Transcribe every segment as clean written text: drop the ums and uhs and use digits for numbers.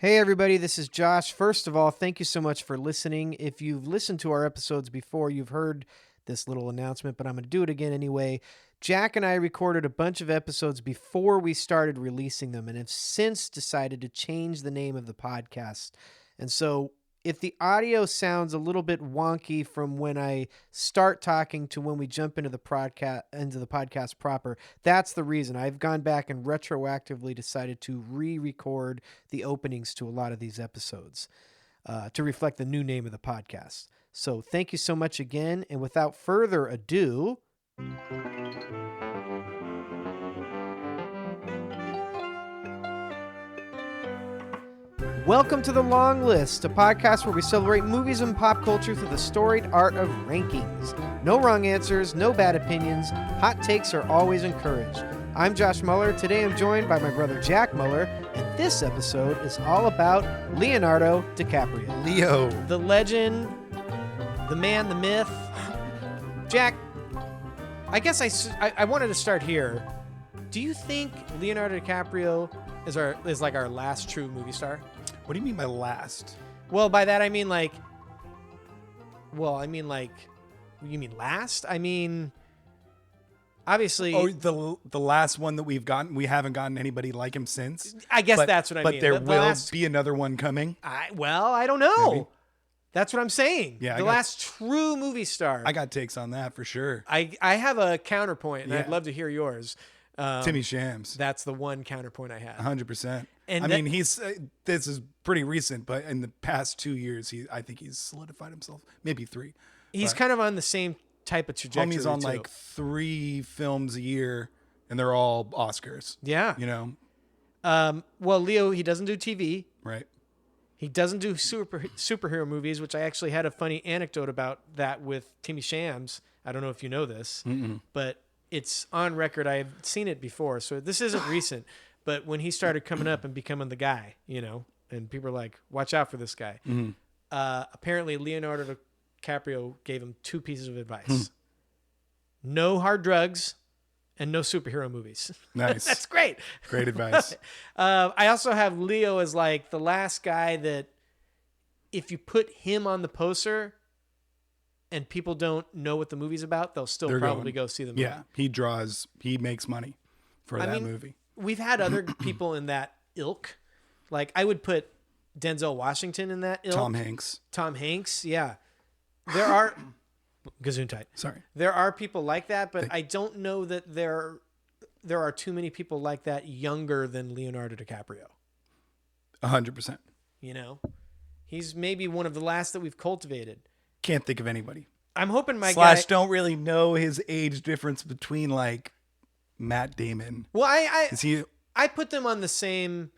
Hey everybody, this is Josh. First of all, thank you so much for listening. If you've listened to our episodes before, you've heard this little announcement, but I'm going to do it again anyway. Jack and I recorded a bunch of episodes before we started releasing them and have since decided to change the name of the podcast. And so if the audio sounds a little bit wonky from when I start talking to when we jump into the podcast proper, that's the reason. I've gone back and retroactively decided to re-record the openings to a lot of these episodes to reflect the new name of the podcast. So thank you so much again. And without further ado, welcome to The Long List, a podcast where we celebrate movies and pop culture through the storied art of rankings. No wrong answers, no bad opinions. Hot takes are always encouraged. I'm Josh Muller. Today I'm joined by my brother Jack Muller, and this episode is all about Leonardo DiCaprio. Leo. The legend, the man, the myth. Jack, I guess I wanted to start here. Do you think Leonardo DiCaprio is like our last true movie star? What do you mean by last? Well, by that I mean you mean last? I mean, obviously. Oh, the last one that we've gotten, we haven't gotten anybody like him since. I guess that's what I mean. But there will be another one coming. I don't know. Maybe. That's what I'm saying. Yeah, the last true movie star. I got takes on that for sure. I have a counterpoint, and I'd love to hear yours. Timmy Shams. That's the one counterpoint I have. 100%. And I mean, this is pretty recent, but in the past 2 years, I think he's solidified himself. Maybe 3. He's kind of on the same type of trajectory. Homie's on too. like 3 films a year, and they're all Oscars. Yeah. You know? Well, Leo, he doesn't do TV. Right. He doesn't do superhero movies, which I actually had a funny anecdote about that with Timmy Shams. I don't know if you know this, but it's on record. I've seen it before, so this isn't recent. But when he started coming up and becoming the guy, and people are like, watch out for this guy. Apparently, Leonardo DiCaprio gave him 2 pieces of advice. No hard drugs and no superhero movies. Nice. That's great. Great advice. I also have Leo as like the last guy that if you put him on the poster and people don't know what the movie's about, they'll still probably go see the movie. Yeah, he makes money for that movie. We've had other people in that ilk. Like I would put Denzel Washington in that ilk. Tom Hanks, yeah. There are Gesundheit. Sorry. There are people like that, but I don't know that there are too many people like that younger than Leonardo DiCaprio. 100%. He's maybe one of the last that we've cultivated. Can't think of anybody. I'm hoping my / don't really know his age difference between like Matt Damon. Well, I put them on the same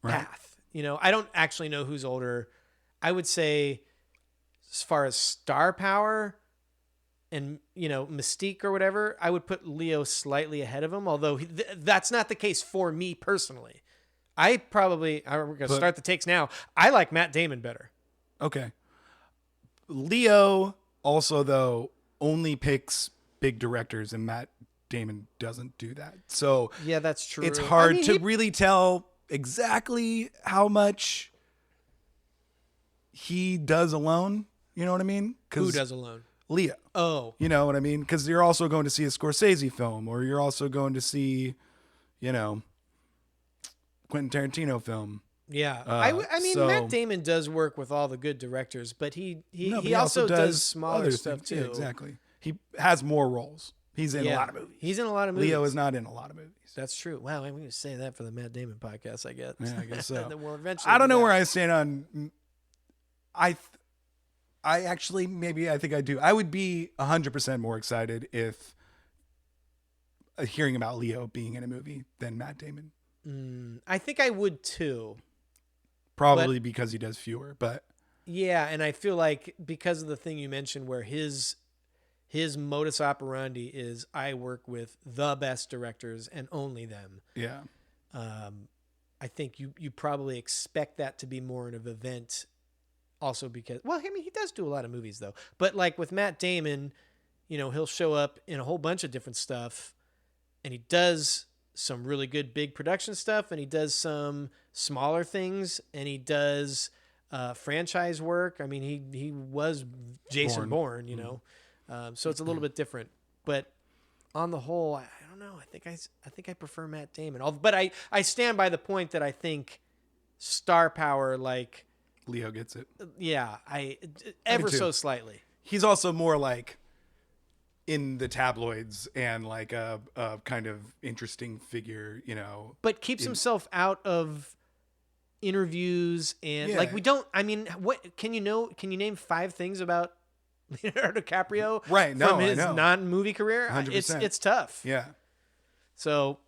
path. I don't actually know who's older. I would say as far as star power and, mystique or whatever, I would put Leo slightly ahead of him, although that's not the case for me personally. We're going to start the takes now. I like Matt Damon better. Okay. Leo also, though, only picks big directors, and Matt Damon doesn't do that. So yeah, that's true. It's hard to really tell exactly how much he does alone. You know what I mean? Who does alone? Leo. Oh. You know what I mean? Because you're also going to see a Scorsese film, or you're also going to see, Quentin Tarantino film. Yeah. Matt Damon does work with all the good directors, but he also does smaller stuff too. Yeah, exactly. He has more roles. He's in a lot of movies. He's in a lot of movies. Leo is not in a lot of movies. That's true. Wow, I'm going to say that for the Matt Damon podcast, I guess. Yeah, I guess so. And then we'll eventually I don't know where I stand on. I think I do. I would be 100% more excited if hearing about Leo being in a movie than Matt Damon. I think I would too. Probably because he does fewer, but yeah, and I feel like because of the thing you mentioned where his modus operandi is I work with the best directors and only them. Yeah. I think you probably expect that to be more of an event also because, well, I mean, he does do a lot of movies though, but like with Matt Damon, he'll show up in a whole bunch of different stuff and he does some really good big production stuff, and he does some smaller things, and he does franchise work. I mean, he was Jason Bourne, you know, so it's a little bit different. But on the whole, I don't know. I think I prefer Matt Damon. But I stand by the point that I think star power, like Leo gets it. Yeah, ever so slightly. He's also more like in the tabloids and like a kind of interesting figure, you know. But keeps himself out of interviews and like we don't. I mean, what can you name 5 things about Leonardo DiCaprio? Right. No, from his I know. non-movie career. 100%. It's tough. Yeah. So.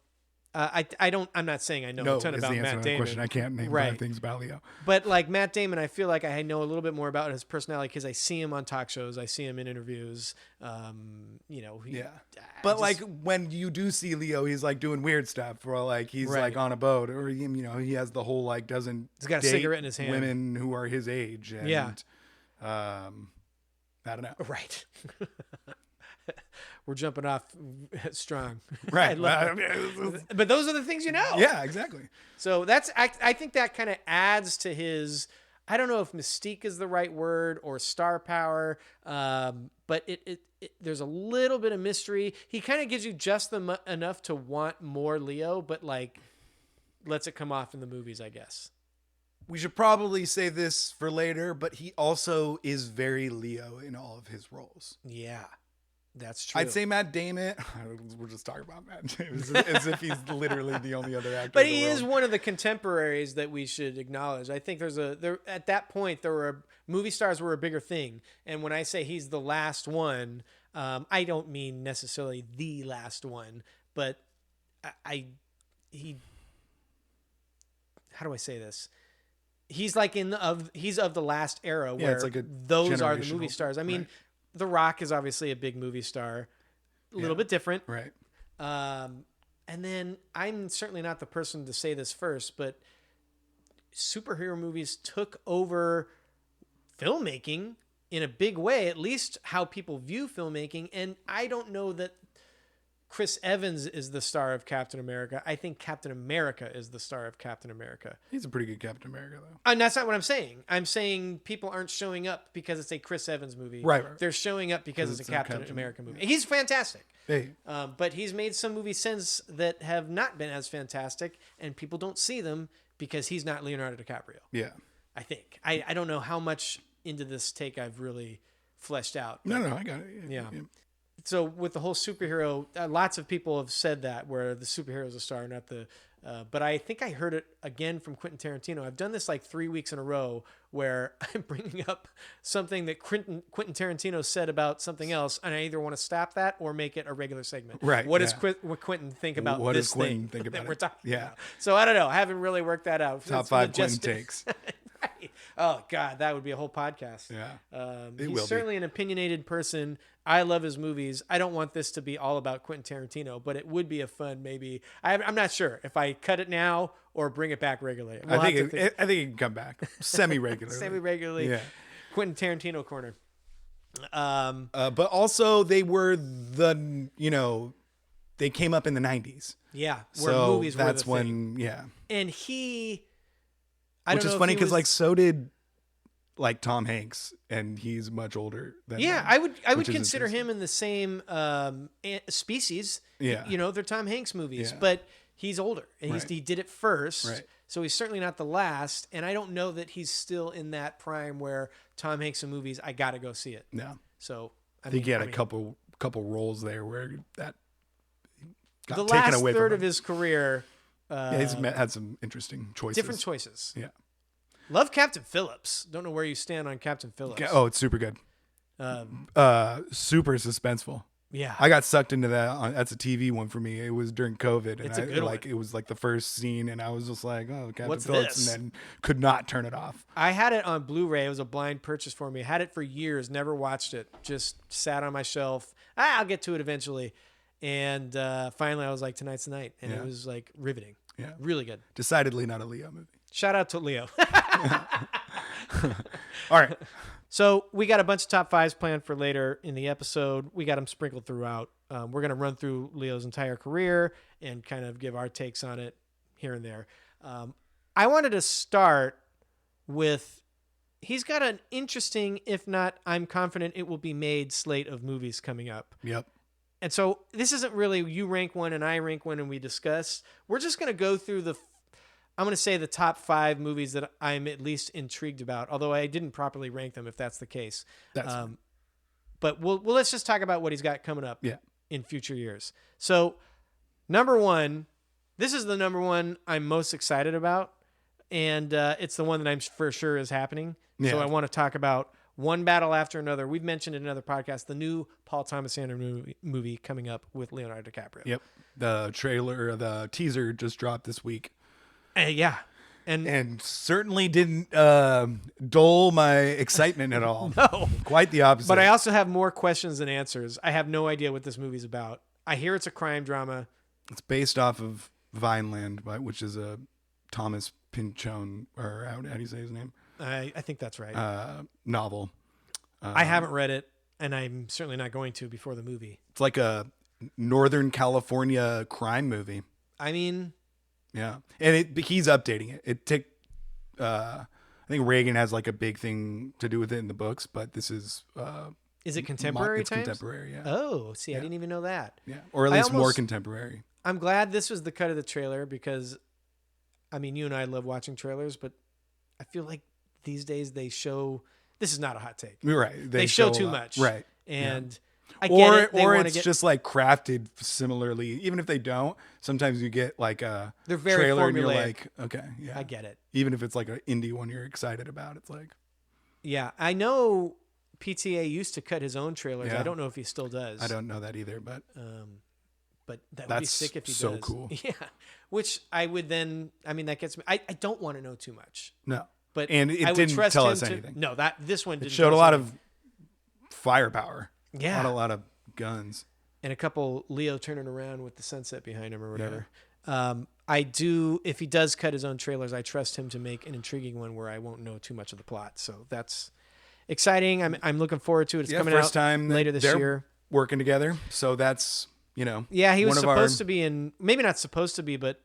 I'm not saying I know a ton about Matt Damon. Question. I can't name 5 things about Leo. But like Matt Damon, I feel like I know a little bit more about his personality because I see him on talk shows. I see him in interviews. You know. But like when you do see Leo, he's like doing weird stuff, or like he's like on a boat, or you know he has the whole like he's got a cigarette in his hand. Women who are his age. And, I don't know. Right. We're jumping off strong. Right. But those are the things you know. Yeah, exactly. So I think that kind of adds to his, I don't know if mystique is the right word or star power, but there's a little bit of mystery. He kind of gives you just enough to want more Leo, but like lets it come off in the movies, I guess. We should probably save this for later, but he also is very Leo in all of his roles. Yeah. That's true. I'd say Matt Damon. We're just talking about Matt Damon as if he's literally the only other actor. But he is one of the contemporaries that we should acknowledge. I think at that point there were movie stars were a bigger thing, and when I say he's the last one, I don't mean necessarily the last one, but he. How do I say this? He's like he's of the last era where it's like those are the movie stars. I mean. Right. The Rock is obviously a big movie star, a little bit different. Right. And then I'm certainly not the person to say this first, but superhero movies took over filmmaking in a big way, at least how people view filmmaking. And I don't know that Chris Evans is the star of Captain America. I think Captain America is the star of Captain America. He's a pretty good Captain America, though. And that's not what I'm saying. I'm saying people aren't showing up because it's a Chris Evans movie. Right. They're showing up because it's a Captain America movie. He's fantastic. Hey. But he's made some movies since that have not been as fantastic, and people don't see them because he's not Leonardo DiCaprio. Yeah. I think. I don't know how much into this take I've really fleshed out. No, I got it. Yeah. So with the whole superhero, lots of people have said that where the superhero is a star, not the. But I think I heard it again from Quentin Tarantino. I've done this like 3 weeks in a row where I'm bringing up something that Quentin Tarantino said about something else, and I either want to stop that or make it a regular segment. Right. What does Quentin think about what this does Quentin thing think about that we're talking about? Yeah. So I don't know. I haven't really worked that out. Top 5 Quentin takes. Right. Oh God, that would be a whole podcast. Yeah. He's certainly an opinionated person. I love his movies. I don't want this to be all about Quentin Tarantino, but it would be a fun maybe. I'm not sure if I cut it now or bring it back regularly. I think it can come back semi-regularly. Semi-regularly. Yeah. Quentin Tarantino corner. But also they were they came up in the 90s. Yeah. Where so movies that's were the when, thing. yeah. And he. Which is funny because like so did like Tom Hanks, and he's much older than them, I would consider him in the same species. Yeah, they're Tom Hanks movies, but he's older and he did it first, so he's certainly not the last. And I don't know that he's still in that prime where Tom Hanks in movies I gotta go see it. No, so I think he had a couple roles there where that got the taken last away third from of his career. He's had some interesting choices. Different choices. Yeah. Love Captain Phillips. Don't know where you stand on Captain Phillips. Oh, it's super good. Super suspenseful. Yeah. I got sucked into that. That's a TV one for me. It was during COVID. And it's a good one. It was like the first scene, and I was just like, oh, Captain What's Phillips, this? and then could not turn it off. I had it on Blu-ray. It was a blind purchase for me. Had it for years, never watched it. Just sat on my shelf. I'll get to it eventually. And finally, I was like, tonight's the night. And it was like riveting. Yeah. Really good. Decidedly not a Leo movie. Shout out to Leo. All right. So we got a bunch of top 5s planned for later in the episode. We got them sprinkled throughout. We're going to run through Leo's entire career and kind of give our takes on it here and there. I wanted to start with, he's got an interesting, if not, I'm confident it will be made, slate of movies coming up. Yep. And so this isn't really you rank one and I rank one and we discuss. We're just going to go through I'm going to say the top 5 movies that I'm at least intrigued about, although I didn't properly rank them if that's the case. But let's just talk about what he's got coming up in future years. So number 1, this is the number 1 I'm most excited about. And it's the one that I'm for sure is happening. Yeah. So I want to talk about One Battle After Another. We've mentioned in another podcast, the new Paul Thomas Anderson movie coming up with Leonardo DiCaprio. Yep. The teaser just dropped this week. Yeah. And certainly didn't dull my excitement at all. No. Quite the opposite. But I also have more questions than answers. I have no idea what this movie's about. I hear it's a crime drama. It's based off of Vineland, which is a Thomas Pynchon, or how do you say his name? I think that's right. Novel. I haven't read it, and I'm certainly not going to before the movie. It's like a Northern California crime movie. I mean, yeah, and he's updating it. I think Reagan has like a big thing to do with it in the books, but this is. Is it contemporary times? Contemporary, yeah. Oh, see, I didn't even know that. Yeah, or at least more contemporary. I'm glad this was the cut of the trailer because, I mean, you and I love watching trailers, but I feel like these days they show. This is not a hot take. You're right. They show too much. Right. And I get it. Or it's just like crafted similarly. Even if they don't, sometimes you get like a they're very trailer formulaic. and you're like, okay, yeah. I get it. Even if it's like an indie one you're excited about, it's like. Yeah. I know PTA used to cut his own trailers. Yeah. I don't know if he still does. I don't know that either, but that would be sick if he does. So cool. Yeah. Which I would then, I mean, that gets me, I don't want to know too much. No. But and it didn't tell us anything. No, this one didn't. It showed a lot of firepower. Yeah. Not a lot of guns. And a couple Leo turning around with the sunset behind him or whatever. Yeah. I do, if he does cut his own trailers, I trust him to make an intriguing one where I won't know too much of the plot. So that's exciting. I'm looking forward to it. It's coming first out time later this year. Working together. So that's, Yeah, he was supposed to be in, maybe not supposed to be, but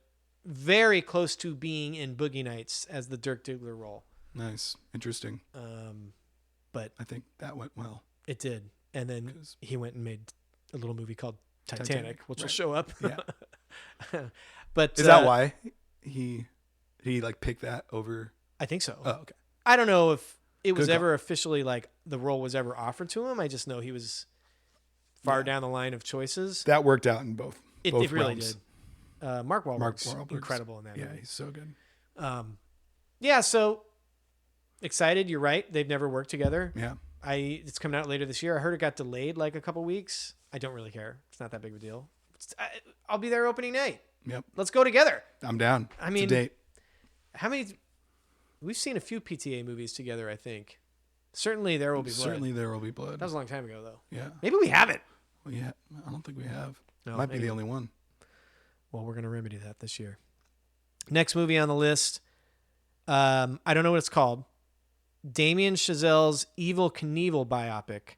very close to being in Boogie Nights as the Dirk Diggler role. Nice. Interesting. But I think that went well. It did. And then he went and made a little movie called Titanic. Which will show up. Yeah. But is that why he like picked that over? I think so. Oh, okay. I don't know if it was ever officially like the role was ever offered to him. I just know he was far down the line of choices. That worked out in both. It really did. Mark Wahlberg's incredible in that movie. Yeah, he's so good. Yeah, so excited. You're right. They've never worked together. Yeah. It's coming out later this year. I heard it got delayed like a couple weeks. I don't really care. It's not that big of a deal. I'll be there opening night. Yep. Let's go together. I'm down. I mean, it's a date. How many? We've seen a few PTA movies together, I think. Certainly There Will Be Blood. Certainly There Will Be Blood. That was a long time ago, though. Yeah. Maybe we haven't. Well, yeah. I don't think we have. No, might be the only one. Well, we're going to remedy that this year. Next movie on the list. I don't know what it's called. Damien Chazelle's Evel Knievel biopic.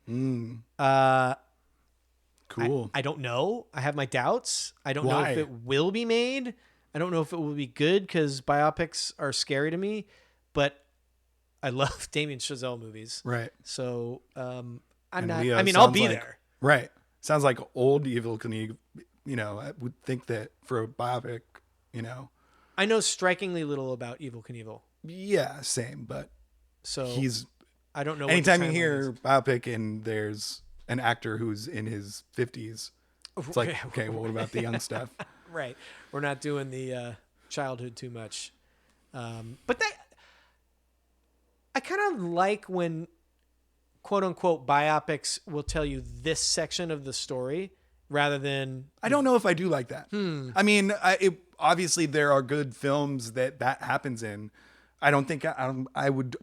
Cool. I don't know. I have my doubts. I don't know if it will be made. I don't know if it will be good because biopics are scary to me. But I love Damien Chazelle movies. Right. So I'll be there. Right. Sounds like old Evel Knievel. I would think that for a biopic, I know strikingly little about Evel Knievel. Yeah, same. But I don't know. Anytime you hear biopic and there's an actor who's in his 50s, it's like, okay, well, what about the young stuff? Right. We're not doing the childhood too much. But I kind of like when quote unquote biopics will tell you this section of the story rather than. I don't know if I do like that. I mean, obviously there are good films that happens in. I don't think I would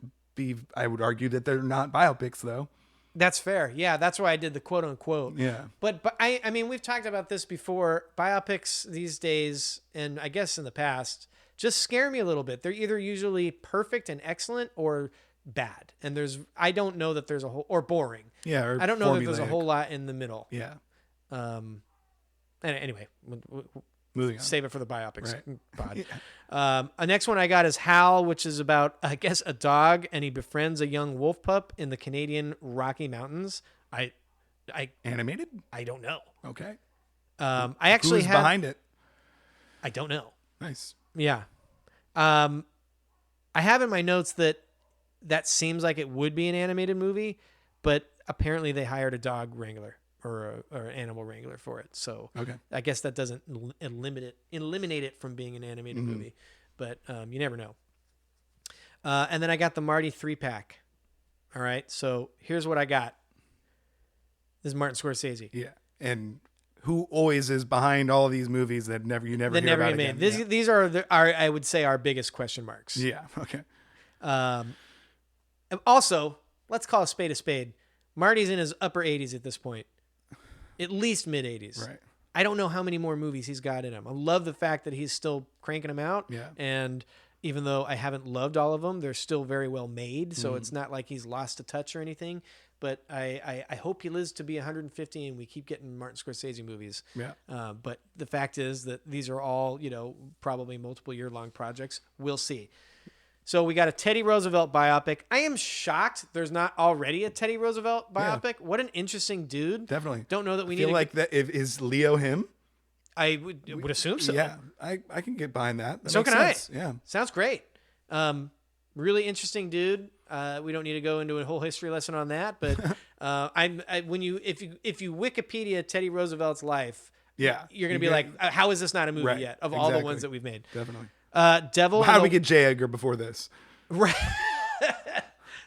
argue that they're not biopics though. That's fair. Yeah, that's why I did the quote unquote. Yeah. But I mean, we've talked about this before. Biopics these days, and I guess in the past, just scare me a little bit. They're either usually perfect and excellent or bad. And I don't know that there's a whole, or boring. Yeah. Or I don't know that there's a whole lot in the middle. Yeah. And anyway, Moving on. Save it for the biopics pod. Yeah. The next one I got is Hal, which is about, I guess, a dog, and he befriends a young wolf pup in the Canadian Rocky Mountains. Animated? I don't know. Okay. I actually Who's behind it? I don't know. Nice. Yeah. I have in my notes that seems like it would be an animated movie, but apparently they hired a dog wrangler or an animal wrangler for it. So okay. I guess that doesn't eliminate it from being an animated movie, but you never know. And then I got the Marty 3-pack. All right. So here's what I got. This is Martin Scorsese. Yeah. And who always is behind all of these movies that never hear about again. These are I would say our biggest question marks. Yeah. Okay. Also, let's call a spade. Marty's in his upper 80s at this point. At least mid 80s. Right. I don't know how many more movies he's got in him. I love the fact that he's still cranking them out. Yeah. And even though I haven't loved all of them, they're still very well made. So it's not like he's lost a touch or anything. But I hope he lives to be 150 and we keep getting Martin Scorsese movies. Yeah. But the fact is that these are all, probably multiple year-long projects. We'll see. So we got a Teddy Roosevelt biopic. I am shocked there's not already a Teddy Roosevelt biopic. Yeah. What an interesting dude. Definitely. Don't know that we need feel like that. Is Leo him? I would assume so. Yeah, I can get behind that. So can I. Yeah. Sounds great. Really interesting dude. We don't need to go into a whole history lesson on that, but if you Wikipedia Teddy Roosevelt's life, yeah, you're going to be like, how is this not a movie yet of all the ones that we've made? Definitely. Devil. How did we get J. Edgar before this? Right.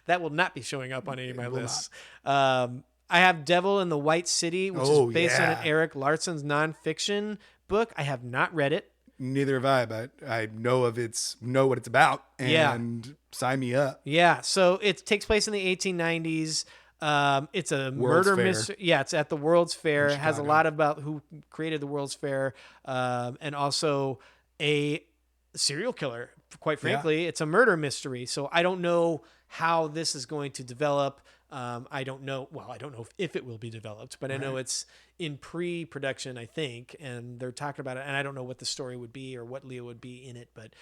That will not be showing up on any of my lists. I have Devil in the White City, which is based on an Eric Larson's nonfiction book. I have not read it. Neither have I, but I know what it's about, and sign me up. Yeah, so it takes place in the 1890s. It's a murder mystery. Yeah, it's at the World's Fair. It has a lot about who created the World's Fair, and also a serial killer. Quite frankly, it's a murder mystery. So I don't know how this is going to develop. I don't know. Well, I don't know if it will be developed, but I know it's in pre-production, I think, and they're talking about it. And I don't know what the story would be or what Leo would be in it, but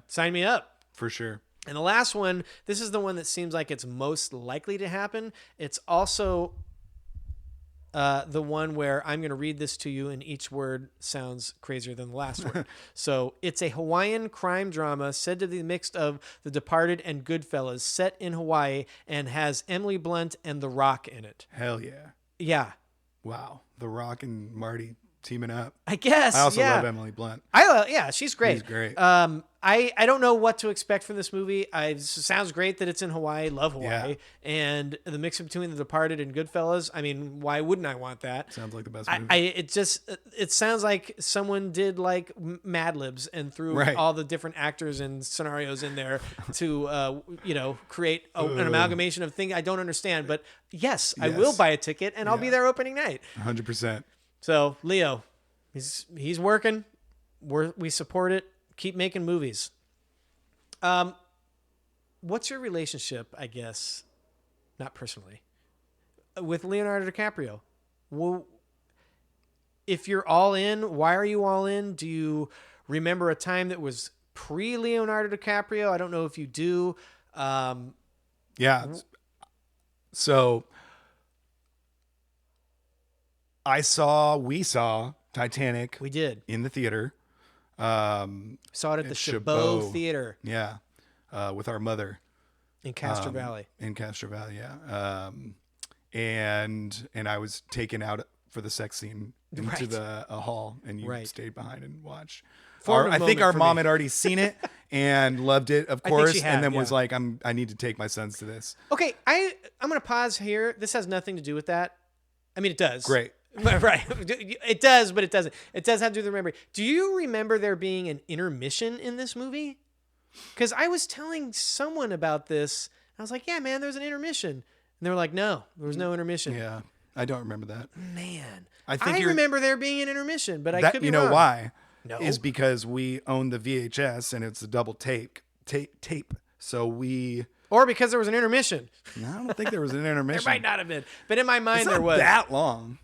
sign me up for sure. And the last one, this is the one that seems like it's most likely to happen. It's also the one where I'm going to read this to you, and each word sounds crazier than the last word. So it's a Hawaiian crime drama said to be mixed of The Departed and Goodfellas, set in Hawaii, and has Emily Blunt and The Rock in it. Hell yeah. Yeah. Wow. The Rock and Marty teaming up. I guess. I also love Emily Blunt. She's great. She's great. I don't know what to expect from this movie. It sounds great that it's in Hawaii. Love Hawaii. And the mix between The Departed and Goodfellas. I mean, why wouldn't I want that? Sounds like the best movie. It sounds like someone did like Mad Libs and threw all the different actors and scenarios in there to, create an amalgamation of things I don't understand. But yes, I will buy a ticket and I'll be there opening night. 100%. So Leo, he's working. We support it. Keep making movies. What's your relationship, I guess, not personally, with Leonardo DiCaprio? Well, if you're all in, why are you all in? Do you remember a time that was pre-Leonardo DiCaprio? I don't know if you do. Yeah. So we saw Titanic. We did. In the theater. Saw it at the Chabot Theater. Yeah. With our mother. In Castro Valley. Yeah. And I was taken out for the sex scene into the hall, and you stayed behind and watched. I think our mom had already seen it and loved it, of course, and then was like, I need to take my sons to this. Okay, I'm going to pause here. This has nothing to do with that. I mean, it does. Great. Right. It does, but it doesn't. It does have to do with the memory. Do you remember there being an intermission in this movie? Because I was telling someone about this. I was like, yeah, man, there's an intermission. And they were like, no, there was no intermission. Yeah, I don't remember that. Man. I remember there being an intermission, but I could be wrong. You know why? No. Is because we own the VHS and it's a double tape. So we... Or because there was an intermission. No, I don't think there was an intermission. There might not have been. But in my mind, it's there not was. That long.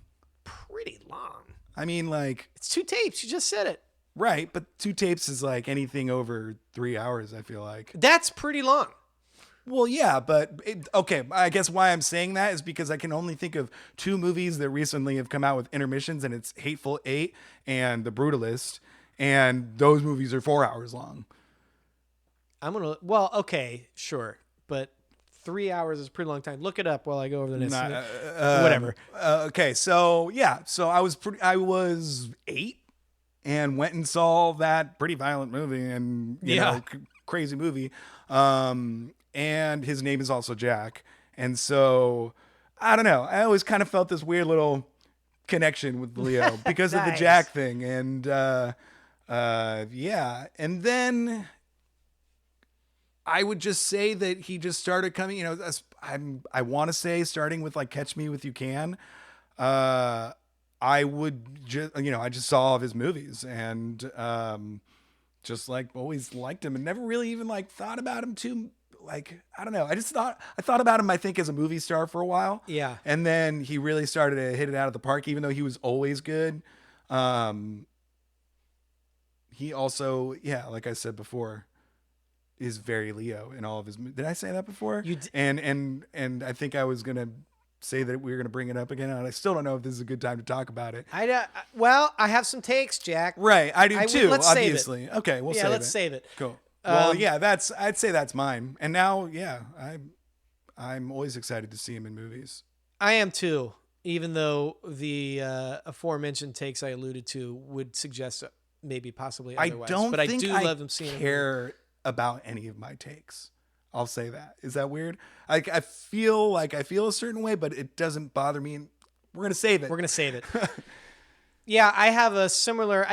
Pretty long. I mean, like, it's 2 tapes. You just said it. Right, but 2 tapes is like anything over 3 hours, I feel like. That's pretty long. Well, yeah, but okay, I guess why I'm saying that is because I can only think of 2 movies that recently have come out with intermissions, and it's Hateful Eight and The Brutalist, and those movies are 4 hours long. Well, okay, sure, but 3 hours is a pretty long time. Look it up while I go over the next. Whatever. Okay, so yeah, so I was 8 and went and saw that pretty violent movie and you know, crazy movie. And his name is also Jack. And so I don't know. I always kind of felt this weird little connection with Leo because of the Jack thing. And yeah. And then I would just say that he just started coming, you know, I want to say starting with like Catch Me If You Can. I would just, you know, I just saw all of his movies and just like always liked him and never really even like thought about him too. Like, I don't know. I thought about him, I think, as a movie star for a while. Yeah. And then he really started to hit it out of the park, even though he was always good. He also, yeah, like I said before, is very Leo in all of his movies. Did I say that before? You did. And I think I was going to say that we were going to bring it up again. And I still don't know if this is a good time to talk about it. Well, I have some takes, Jack. Right. I do too, let's obviously. Save it. Okay, we'll save it. Yeah, let's save it. Cool. Well, yeah, I'd say that's mine. And now, yeah, I'm always excited to see him in movies. I am too, even though the aforementioned takes I alluded to would suggest maybe possibly otherwise. But I do love him seeing care about any of my takes. I'll say that. Is that weird? I feel a certain way, but it doesn't bother me. We're going to save it. We're going to save it. Yeah, I have a similar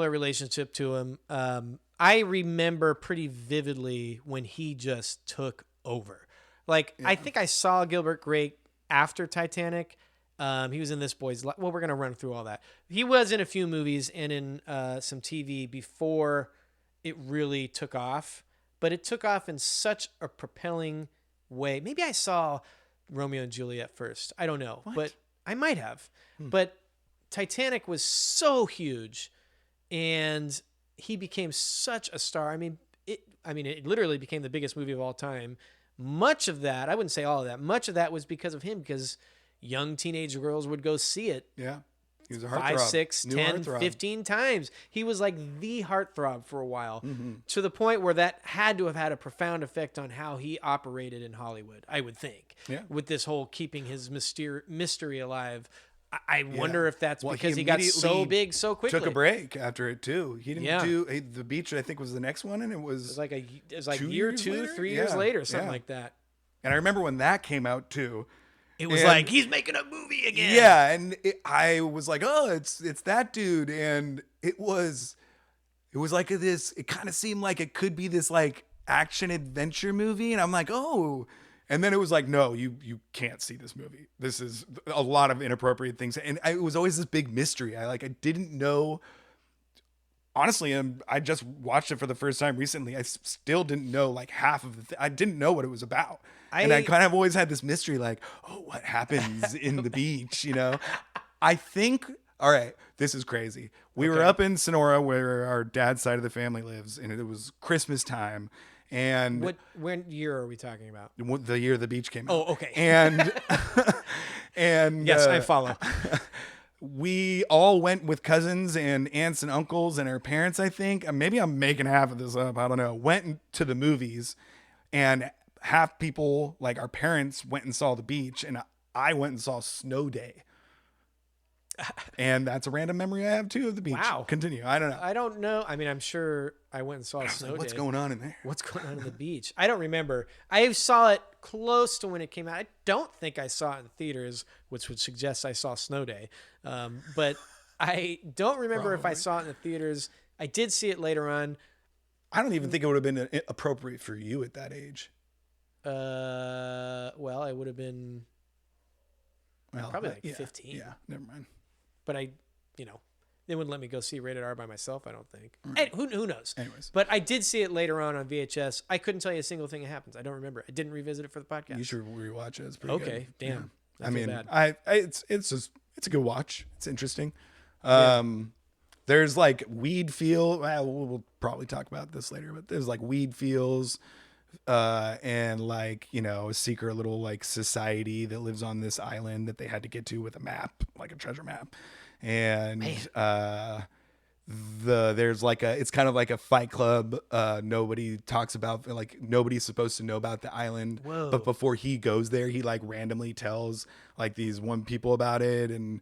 relationship to him. I remember pretty vividly when he just took over. Like, yeah. I think I saw Gilbert Grape after Titanic. He was in This Boy's Life. Well, we're going to run through all that. He was in a few movies and in some TV before it really took off. But it took off in such a propelling way. Maybe I saw Romeo and Juliet first. I don't know. But I might have. But Titanic was so huge. And he became such a star. I mean, it literally became the biggest movie of all time. Much of that, I wouldn't say all of that, much of that was because of him, because young teenage girls would go see it. Yeah. He was a heartthrob. 5, 6, 10, 15 times. He was like the heartthrob for a while, to the point where that had to have had a profound effect on how he operated in Hollywood, I would think. Yeah. With this whole keeping his mystery alive. I wonder if that's because he got so big so quickly. Took a break after it too. He didn't do The Beach. I think was the next one, and it was like a year, 3 years later, something like that. And I remember when that came out too. It was like, he's making a movie again. Yeah, and I was like, oh, it's that dude, and it was like this. It kind of seemed like it could be this like action adventure movie, and I'm like, oh. And then it was like, no, you can't see this movie. This is a lot of inappropriate things. And it was always this big mystery. I didn't know. Honestly, I just watched it for the first time recently. I still didn't know like half of the I didn't know what it was about. And I kind of always had this mystery like, oh, what happens in The Beach, you know? I think, all right, this is crazy. We were up in Sonora where our dad's side of the family lives, and it was Christmas time. And when year are we talking about? The year The Beach came out. Oh, okay. And yes, I follow. We all went with cousins and aunts and uncles and our parents, I think. Maybe I'm making half of this up. I don't know. Went to the movies, and half people, like our parents, went and saw The Beach, and I went and saw Snow Day. And that's a random memory I have too of The Beach. Wow. Continue. I don't know. I mean, I'm sure I went and saw Snow Day. What's going on in there? What's going on in The Beach? I don't remember. I saw it close to when it came out. I don't think I saw it in theaters, which would suggest I saw Snow Day. But I don't remember if I saw it in the theaters. I did see it later on. I don't even think it would have been appropriate for you at that age. Well, I would have been probably like 15. Yeah, never mind. But they wouldn't let me go see Rated R by myself, I don't think. Right. Who knows? Anyways. But I did see it later on VHS. I couldn't tell you a single thing that happens. I don't remember. I didn't revisit it for the podcast. You should rewatch it. It's pretty good. Okay, damn. Yeah. I mean, bad. it's a good watch. It's interesting. There's like weed field. Well, we'll probably talk about this later, but there's like weed fields, and like, you know, a secret little like society that lives on this island that they had to get to with a map, like a treasure map. And, there's like it's kind of like a fight club. Nobody talks about, like, nobody's supposed to know about the island. Whoa. But before he goes there, he like randomly tells like these one people about it. And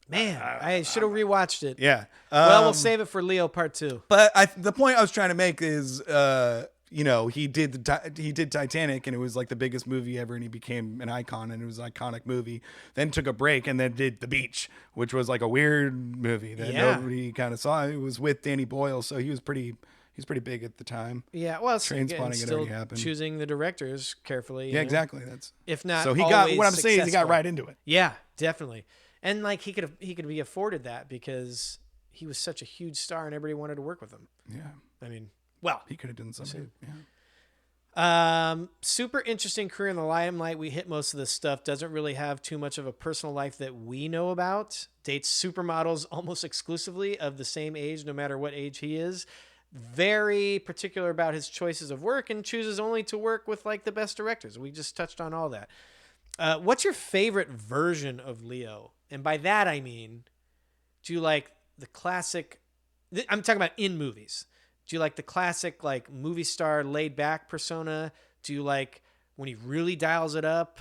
man, I should have rewatched it. yeah. Well, we'll save it for Leo Part 2. But the point I was trying to make is, you know, he did Titanic, and it was like the biggest movie ever, and he became an icon, and it was an iconic movie. Then took a break, and then did The Beach, which was like a weird movie that nobody kind of saw. It was with Danny Boyle, so he was pretty big at the time. Yeah, well, Trainspotting had already happened. Choosing the directors carefully. Yeah, exactly. That's if not. So he got what I'm saying is he got right into it. Yeah, definitely. And like he could be afforded that because he was such a huge star and everybody wanted to work with him. Yeah, I mean, well, he could have done something. Super interesting career in the limelight. We hit most of this stuff. Doesn't really have too much of a personal life that we know about. Dates supermodels almost exclusively of the same age, no matter what age he is. Very particular about his choices of work and chooses only to work with like the best directors. We just touched on all that. What's your favorite version of Leo? And by that, I mean, do you like the classic, I'm talking about in movies. Do you like the classic, like, movie star laid back persona? Do you like when he really dials it up?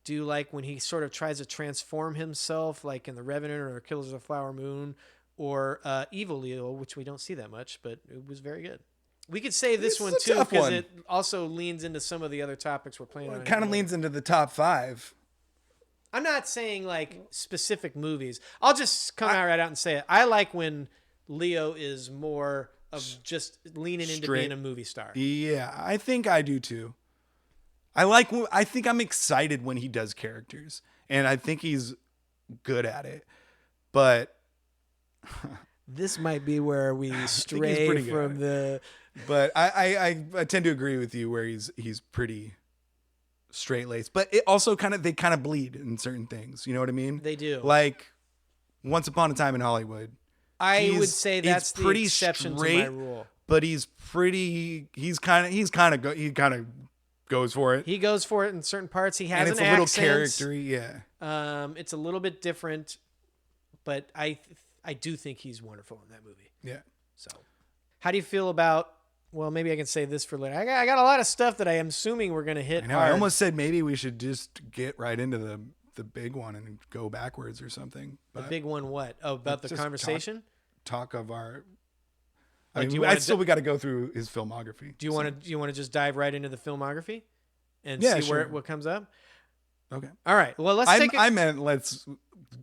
Do you like when he sort of tries to transform himself, like in The Revenant or Killers of the Flower Moon, or Evil Leo, which we don't see that much, but it was very good. We could save this one too because it also leans into some of the other topics we're playing on. It kind of leans into the top 5. I'm not saying like specific movies. I'll just come right out and say it. I like when Leo is more of just leaning into being a movie star. Yeah, I think I do too. I think I'm excited when he does characters, and I think he's good at it. But this might be where we stray from the. But I tend to agree with you where he's pretty straight-laced, but it also they kind of bleed in certain things. You know what I mean? They do. Like Once Upon a Time in Hollywood. I would say that's the exception to my rule. But he kind of goes for it. He goes for it in certain parts. He has and it's an a little accent. character, yeah. It's a little bit different, but I do think he's wonderful in that movie. Yeah. So, how do you feel about? Well, maybe I can say this for later. I got a lot of stuff that I am assuming we're going to hit. I almost said maybe we should just get right into the big one and go backwards or something. But the big one, what? Oh, about the conversation? Talk of our. Like, we got to go through his filmography. Do you want to just dive right into the filmography and see what comes up? Okay. All right. Well, I meant let's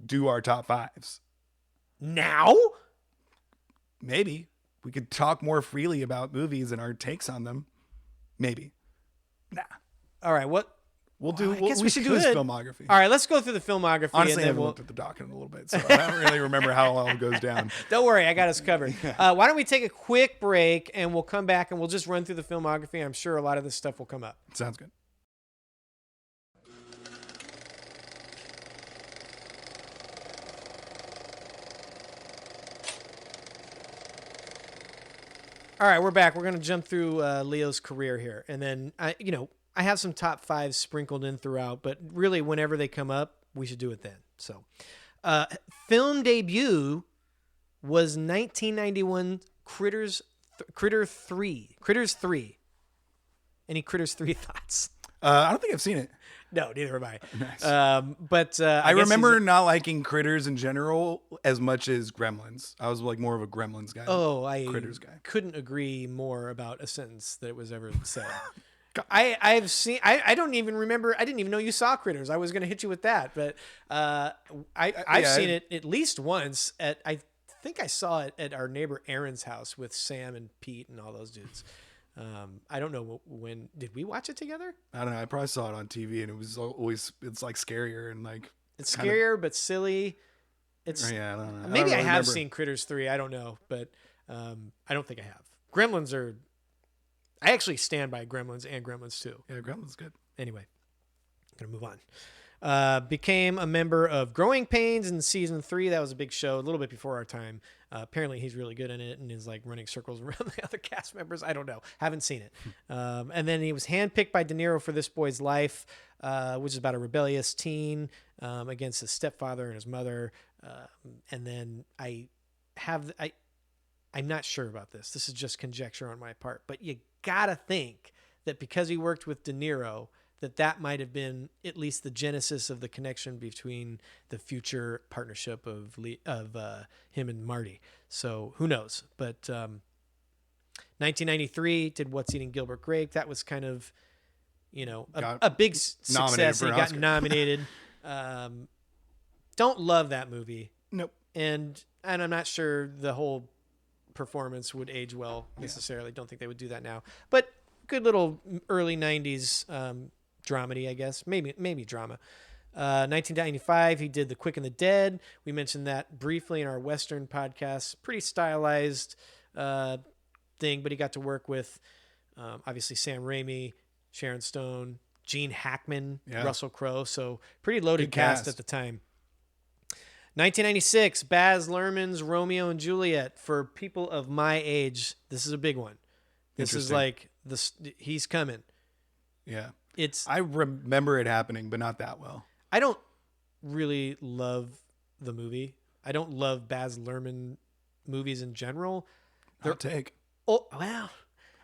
do our top 5s. Now? Maybe. We could talk more freely about movies and our takes on them. Maybe. Nah. All right. What? We should do his filmography. All right. Let's go through the filmography. Honestly, I haven't looked at the docket in a little bit, so I don't really remember how long it goes down. Don't worry. I got us covered. Why don't we take a quick break and we'll come back and we'll just run through the filmography. I'm sure a lot of this stuff will come up. Sounds good. All right, we're back. We're going to jump through Leo's career here. And then, I have some top 5s sprinkled in throughout, but really whenever they come up, we should do it then. So, film debut was 1991 Critters 3. Any Critters 3 thoughts? I don't think I've seen it. No, neither have I. Nice. But I remember not liking Critters in general as much as Gremlins. I was like more of a Gremlins guy. Critters guy. Couldn't agree more about a sentence that was ever said. I've seen. I don't even remember. I didn't even know you saw Critters. I was going to hit you with that, but I've seen it at least once. I think I saw it at our neighbor Aaron's house with Sam and Pete and all those dudes. I don't know when did we watch it together? I don't know. I probably saw it on TV, and it was always it's like scarier and like it's scarier but silly. It's I don't know. Maybe I have seen Critters 3. I don't know, but I don't think I have. Gremlins are. I actually stand by Gremlins and Gremlins 2. Yeah, Gremlins good. Anyway, I'm gonna move on. Became a member of Growing Pains in season 3. That was a big show, a little bit before our time. Apparently he's really good in it and is like running circles around the other cast members. I don't know. Haven't seen it. And then he was handpicked by De Niro for This Boy's Life, which is about a rebellious teen against his stepfather and his mother. And then I'm not sure about this. This is just conjecture on my part, but you gotta think that because he worked with De Niro, that might have been at least the genesis of the connection between the future partnership of him and Marty. So who knows? But 1993 did What's Eating Gilbert Grape. That was kind of, a big success. He got nominated. Don't love that movie. Nope. And I'm not sure the whole performance would age well necessarily. Yeah. Don't think they would do that now. But good little early 90s dramedy, I guess. Maybe drama. 1995, he did The Quick and the Dead. We mentioned that briefly in our Western podcast. Pretty stylized thing, but he got to work with obviously Sam Raimi, Sharon Stone, Gene Hackman, Russell Crowe. So pretty loaded cast at the time. 1996, Baz Luhrmann's Romeo and Juliet. For people of my age, this is a big one. This is like he's coming. Yeah. I remember it happening, but not that well. I don't really love the movie. I don't love Baz Luhrmann movies in general. They're take. Oh, well.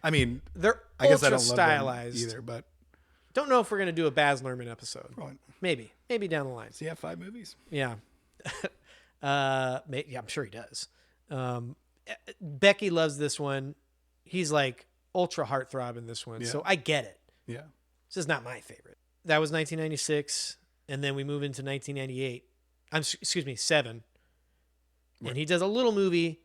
I mean, they're I guess I don't stylized love them either, but don't know if we're going to do a Baz Luhrmann episode. Right. Maybe down the line. Does he have 5 movies? Yeah. Yeah, I'm sure he does. Becky loves this one. He's like ultra heartthrob in this one. Yeah. So I get it. Yeah. This is not my favorite. That was 1996. And then we move into 1998. 7. Right. And he does a little movie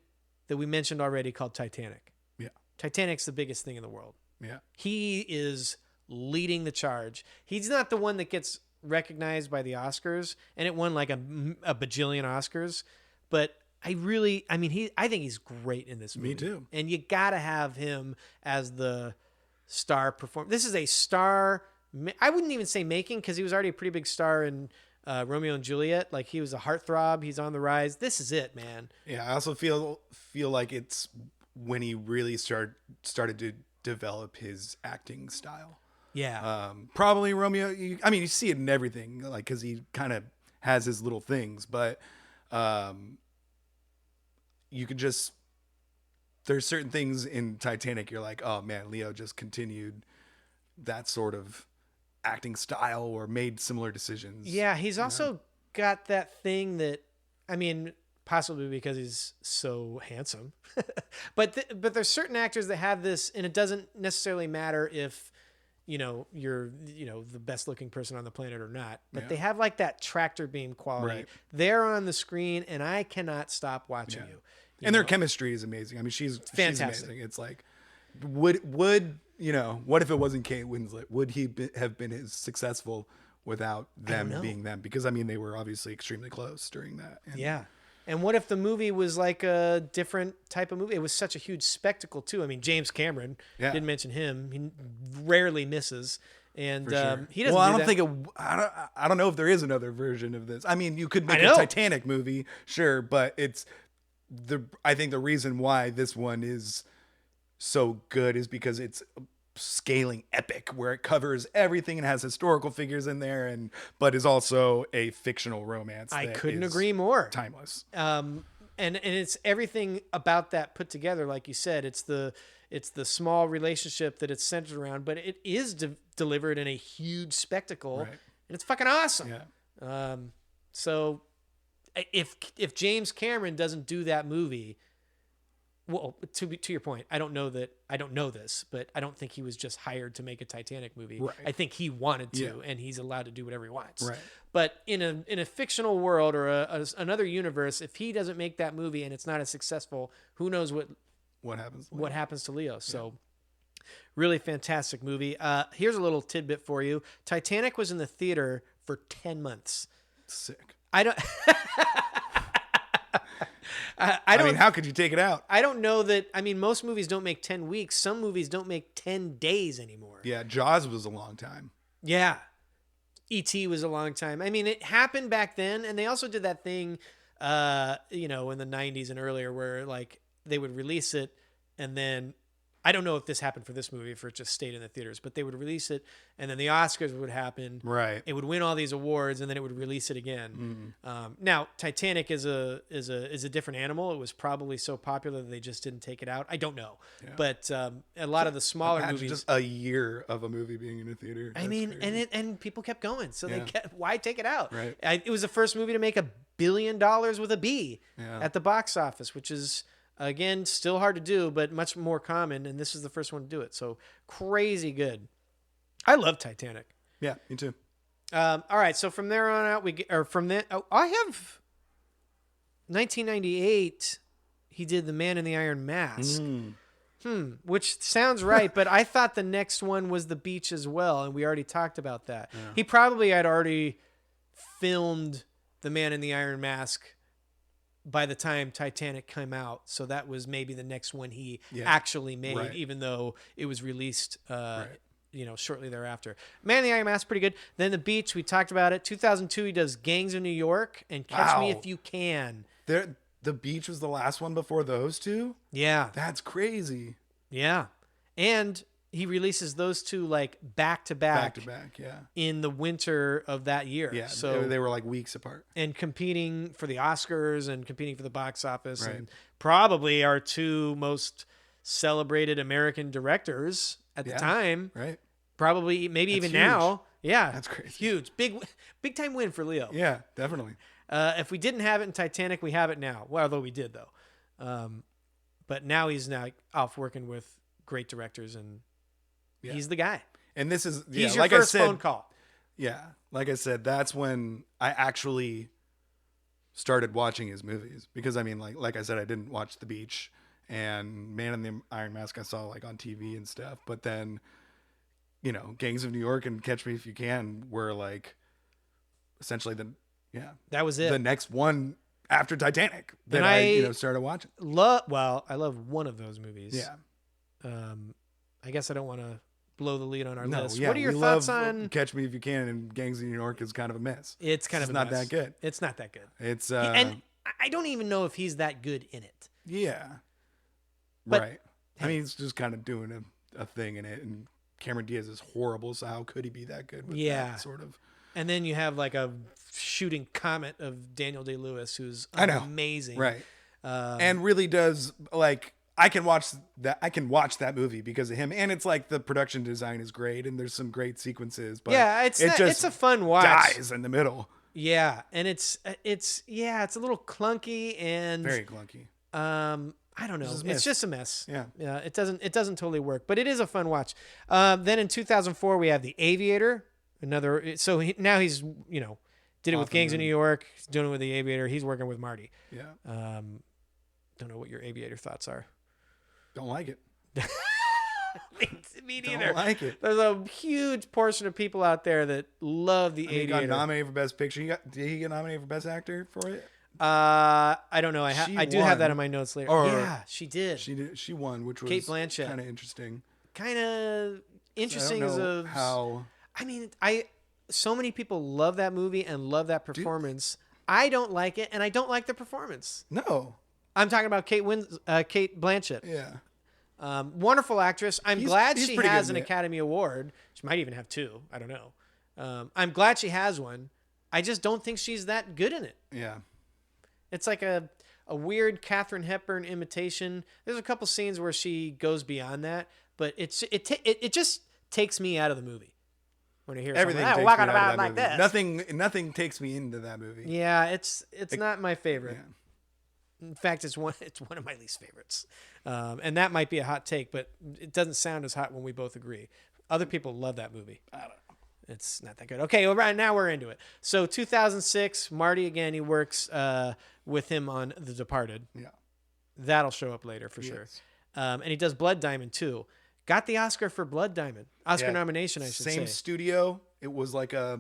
that we mentioned already called Titanic. Yeah. Titanic's the biggest thing in the world. Yeah. He is leading the charge. He's not the one that gets recognized by the Oscars, and it won like a bajillion Oscars. But I think he's great in this movie. Me too. And you got to have him as the star performer. This is a star. I wouldn't even say making, because he was already a pretty big star in Romeo and Juliet. Like, he was a heartthrob. He's on the rise. This is it, man. Yeah, I also feel like it's when he really started to develop his acting style. Yeah. Probably Romeo. You see it in everything, like, because he kind of has his little things, but you could just, there's certain things in Titanic you're like, oh man, Leo just continued that sort of acting style or made similar decisions. Yeah, he's also got that thing that, possibly because he's so handsome, but there's certain actors that have this, and it doesn't necessarily matter if you're the best looking person on the planet or not, but they have like that tractor beam quality. Right. They're on the screen and I cannot stop watching you. And their chemistry is amazing. She's fantastic. She's amazing. It's like, would what if it wasn't Kate Winslet? Would he have been as successful without them being them? Because they were obviously extremely close during that. Yeah. And what if the movie was like a different type of movie? It was such a huge spectacle too. James Cameron, didn't mention him. He rarely misses. And sure. He doesn't. Well, I don't know if there is another version of this. You could make a Titanic movie, sure, but I think the reason why this one is so good is because it's scaling epic, where it covers everything and has historical figures in there, but is also a fictional romance. I couldn't agree more. Timeless. And it's everything about that put together, like you said. It's the small relationship that it's centered around, but it is delivered in a huge spectacle, right. And it's fucking awesome. Yeah. So if James Cameron doesn't do that movie, well, to your point, I don't know this, but I don't think he was just hired to make a Titanic movie. Right. I think he wanted to, and he's allowed to do whatever he wants. Right. But in a fictional world or another universe, if he doesn't make that movie and it's not as successful, who knows what happens to Leo. So really fantastic movie. Here's a little tidbit for you. Titanic was in the theater for 10 months. Sick. I don't how could you take it out? I don't know that. Most movies don't make 10 weeks. Some movies don't make 10 days anymore. Yeah, Jaws was a long time. Yeah. E.T. was a long time. I mean, it happened back then, and they also did that thing, in the 90s and earlier where, like, they would release it, and then I don't know if this happened for this movie, if it just stayed in the theaters, but they would release it, and then the Oscars would happen. Right. It would win all these awards, and then it would release it again. Now, Titanic is a different animal. It was probably so popular that they just didn't take it out. I don't know, but a lot of the smaller movies, just a year of a movie being in a theater. I mean, and people kept going, so they kept. Why take it out? Right. It was the first movie to make $1 billion with a B at the box office, which is. Again, still hard to do, but much more common, and this is the first one to do it. So crazy good. I love Titanic. Yeah, me too. All right, so from there on out, I have 1998. He did The Man in the Iron Mask, which sounds right, but I thought the next one was The Beach as well, and we already talked about that. Yeah. He probably had already filmed The Man in the Iron Mask by the time Titanic came out, so that was maybe the next one he actually made, even though it was released, shortly thereafter. Man in the Iron Mask, pretty good. Then The Beach, we talked about it. 2002, he does Gangs of New York and Catch Me If You Can. The Beach was the last one before those two? Yeah. That's crazy. Yeah. And he releases those two like back to back, in the winter of that year. Yeah, so they were like weeks apart, and competing for the Oscars and competing for the box office, and probably our two most celebrated American directors at the time. Right. Probably, maybe That's even huge. now. Yeah, that's crazy. Huge, big time win for Leo. Yeah, definitely. If we didn't have it in Titanic, we have it now. Well, although we did though, but now he's off working with great directors and. Yeah. He's the guy. And this is he's your first phone call. Yeah. Like I said, that's when I actually started watching his movies. Because I mean, like I said, I didn't watch The Beach, and Man in the Iron Mask I saw like on TV and stuff. But then, Gangs of New York and Catch Me If You Can were like essentially that was it. The next one after Titanic that I started watching. I love one of those movies. Yeah. I guess I don't want to blow the lead on our list. Yeah, what are your thoughts on Catch Me If You Can and Gangs of New York is kind of a mess. It's kind of not that good. It's not that good. It's and I don't even know if he's that good in it. Yeah. But, right. I mean, he's just kind of doing a thing in it, and Cameron Diaz is horrible, so how could he be that good with that sort of? And then you have like a shooting comet of Daniel Day-Lewis, who's amazing. Right. And really does like I can watch that movie because of him, and it's like the production design is great, and there's some great sequences. But it's a fun watch. Dies in the middle. Yeah, and it's a little clunky and very clunky. I don't know. It's just a mess. Yeah. Yeah. It doesn't totally work, but it is a fun watch. Then in 2004 we have The Aviator. Now he's did it with Gangs of New York. He's doing it with The Aviator. He's working with Marty. Yeah. Don't know what your Aviator thoughts are. Don't like it. Me neither. Don't like it. There's a huge portion of people out there that love The Aviator. He got nominated for Best Picture. Did he get nominated for Best Actor for it? I don't know. I do have that in my notes later. Yeah, she did. She won, which was Kate Blanchett. Kind of interesting. Kind of interesting as a how. I mean, so many people love that movie and love that performance. I don't like it, and I don't like the performance. No. I'm talking about Kate Blanchett. Yeah. Wonderful actress. I'm glad she has an Academy Award. She might even have two. I don't know. I'm glad she has one. I just don't think she's that good in it. Yeah. It's like a weird Katharine Hepburn imitation. There's a couple scenes where she goes beyond that, but it just takes me out of the movie. When I hear everything takes walking about like this. Nothing takes me into that movie. Yeah, it's not my favorite. Yeah. In fact, it's one of my least favorites. And that might be a hot take, but it doesn't sound as hot when we both agree. Other people love that movie. I don't know. It's not that good. Okay, well, right now we're into it. So 2006, Marty again, he works with him on The Departed. Yeah. That'll show up later for sure. And he does Blood Diamond too. Got the Oscar for Blood Diamond. Oscar nomination, I should say. Same studio. It was like a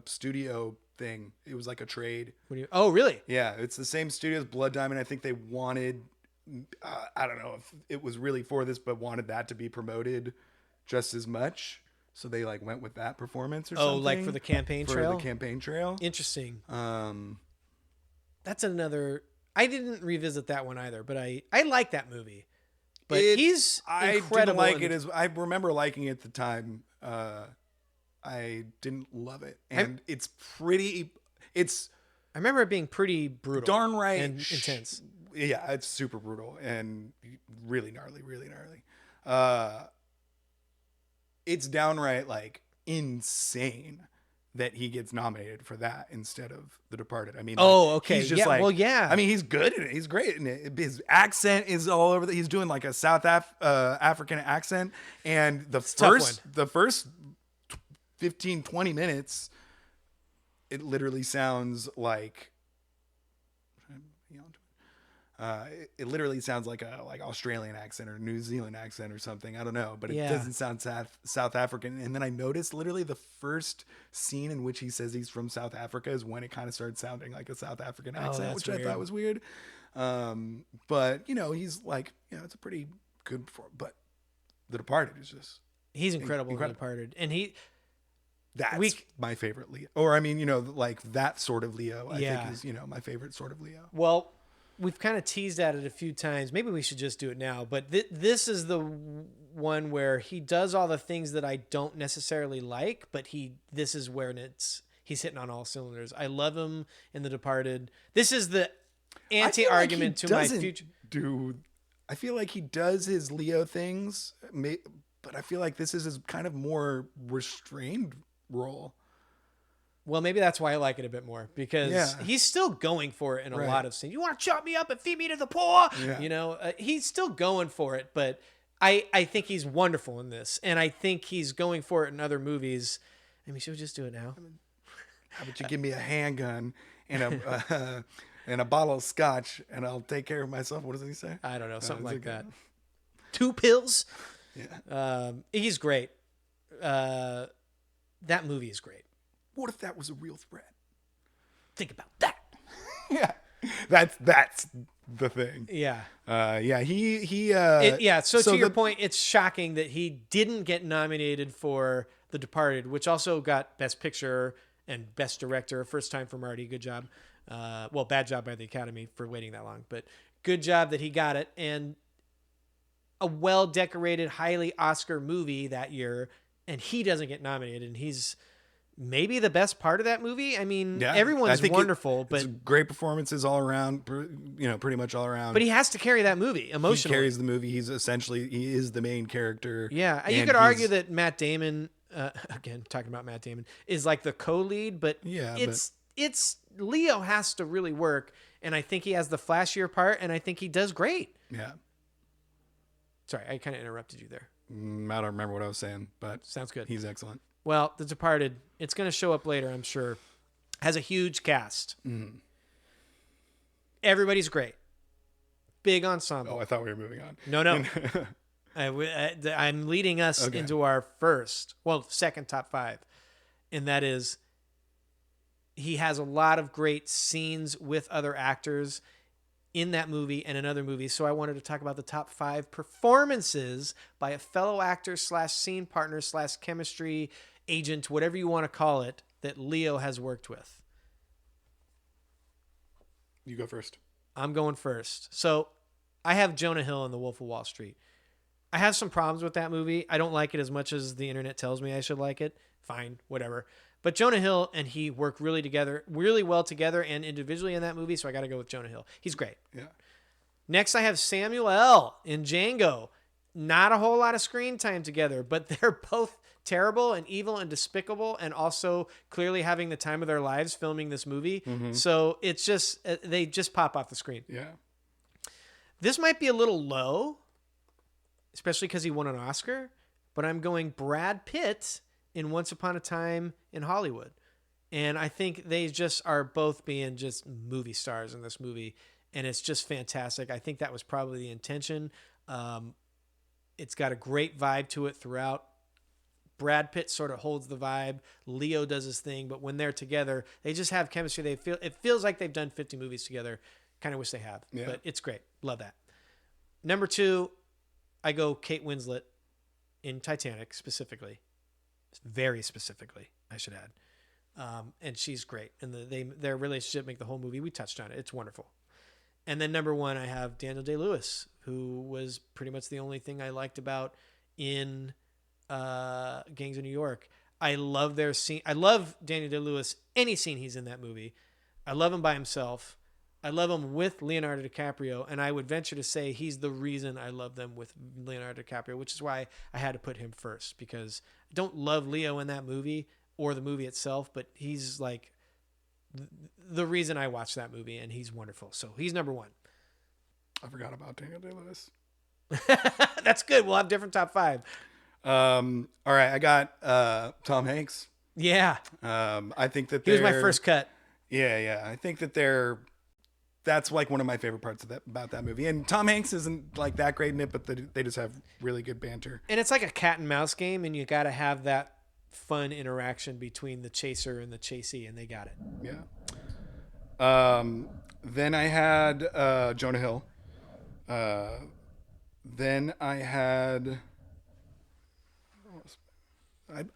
studio thing. It was like a trade. Oh, really? Yeah, it's the same studio as Blood Diamond. I think they wanted, I don't know if it was really for this, but wanted that to be promoted just as much. so they like went with that performance or Oh, something. like for the campaign trail? For the campaign trail. Interesting. That's another. I didn't revisit that one either, but I like that movie. But he's incredible. I didn't like it as I remember liking it at the time. I didn't love it, and it's pretty. I remember it being pretty brutal, darn right, and intense. Yeah, it's super brutal and really gnarly, really gnarly. It's downright like insane that he gets nominated for that instead of The Departed. I mean, okay, he's just I mean, he's good in it. He's great in it. His accent is all over. He's doing like a South African accent, and the first 15, 20 minutes, it literally sounds like. It literally sounds like a Australian accent or New Zealand accent or something. I don't know, but it doesn't sound South African. And then I noticed literally the first scene in which he says he's from South Africa is when it kind of starts sounding like a South African accent, which weird. I thought was weird. But he's like, it's a pretty good performance. But The Departed is just he's incredible. In The Departed, and that's my favorite Leo. Or I mean, like that sort of Leo. I think is my favorite sort of Leo. Well. We've kind of teased at it a few times. Maybe we should just do it now. But this is the one where he does all the things that I don't necessarily like, but this is where he's hitting on all cylinders. I love him in The Departed. This is the anti-argument to my future. I feel like he does his Leo things, but I feel like this is his kind of more restrained role. Well, maybe that's why I like it a bit more, because he's still going for it in a lot of scenes. You want to chop me up and feed me to the poor? Yeah. He's still going for it, but I think he's wonderful in this, and I think he's going for it in other movies. I mean, should we just do it now? How about you give me a handgun and a bottle of scotch, and I'll take care of myself? What does he say? I don't know, something like that. 2 pills? Yeah. He's great. That movie is great. What if that was a real threat? Think about that. Yeah, that's the thing. Yeah. So to your point, it's shocking that he didn't get nominated for The Departed, which also got Best Picture and Best Director. First time for Marty. Good job. Bad job by the Academy for waiting that long, but good job that he got it. And a well-decorated, highly Oscar movie that year, and he doesn't get nominated, and he's maybe the best part of that movie. I mean, everyone's wonderful, but it's great performances all around, pretty much all around. But he has to carry that movie emotionally. He carries the movie. He is the main character. Yeah. You could argue that Matt Damon, again, talking about Matt Damon, is like the co-lead, but it's Leo has to really work. And I think he has the flashier part, and I think he does great. Yeah. Sorry, I kind of interrupted you there. I don't remember what I was saying, but sounds good. He's excellent. Well, The Departed, it's going to show up later, I'm sure. Has a huge cast. Mm-hmm. Everybody's great. Big ensemble. Oh, I thought we were moving on. No. I'm leading us into our second top 5. And that is, he has a lot of great scenes with other actors in that movie and in other movies. So I wanted to talk about the top 5 performances by a fellow actor / scene partner / chemistry agent, whatever you want to call it, that Leo has worked with. You go first. I'm going first. So I have Jonah Hill in The Wolf of Wall Street. I have some problems with that movie. I don't like it as much as the internet tells me I should like it. Fine, whatever. But Jonah Hill and he work really well together and individually in that movie, so I got to go with Jonah Hill. He's great. Yeah. Next, I have Samuel L. in Django. Not a whole lot of screen time together, but they're both terrible and evil and despicable, and also clearly having the time of their lives filming this movie. Mm-hmm. So it's just, they just pop off the screen. Yeah. This might be a little low, especially because he won an Oscar, but I'm going Brad Pitt in Once Upon a Time in Hollywood. And I think they just are both being just movie stars in this movie. And it's just fantastic. I think that was probably the intention. It's got a great vibe to it throughout. Brad Pitt sort of holds the vibe. Leo does his thing. But when they're together, they just have chemistry. It feels like they've done 50 movies together. Kind of wish they have. Yeah. But it's great. Love that. Number 2, I go Kate Winslet in Titanic specifically. very specifically, I should add. And she's great, and their relationship make the whole movie. We touched on it; it's wonderful. And then number one, I have Daniel Day-Lewis, who was pretty much the only thing I liked about in Gangs of New York. I love their scene. I love Daniel Day-Lewis. Any scene he's in that movie, I love him by himself. I love him with Leonardo DiCaprio, and I would venture to say he's the reason I love them with Leonardo DiCaprio, which is why I had to put him first, because I don't love Leo in that movie or the movie itself, but he's like the reason I watched that movie, and he's wonderful. So he's number one. I forgot about Daniel Day-Lewis. That's good. We'll have different top five. All right, I got Tom Hanks. Yeah. I think that he was my first cut. Yeah. I think that that's like one of my favorite parts about that movie. And Tom Hanks isn't like that great in it, but they just have really good banter. And it's like a cat and mouse game, and you got to have that fun interaction between the chaser and the chasee, and they got it. Yeah. Then I had Jonah Hill. Then I had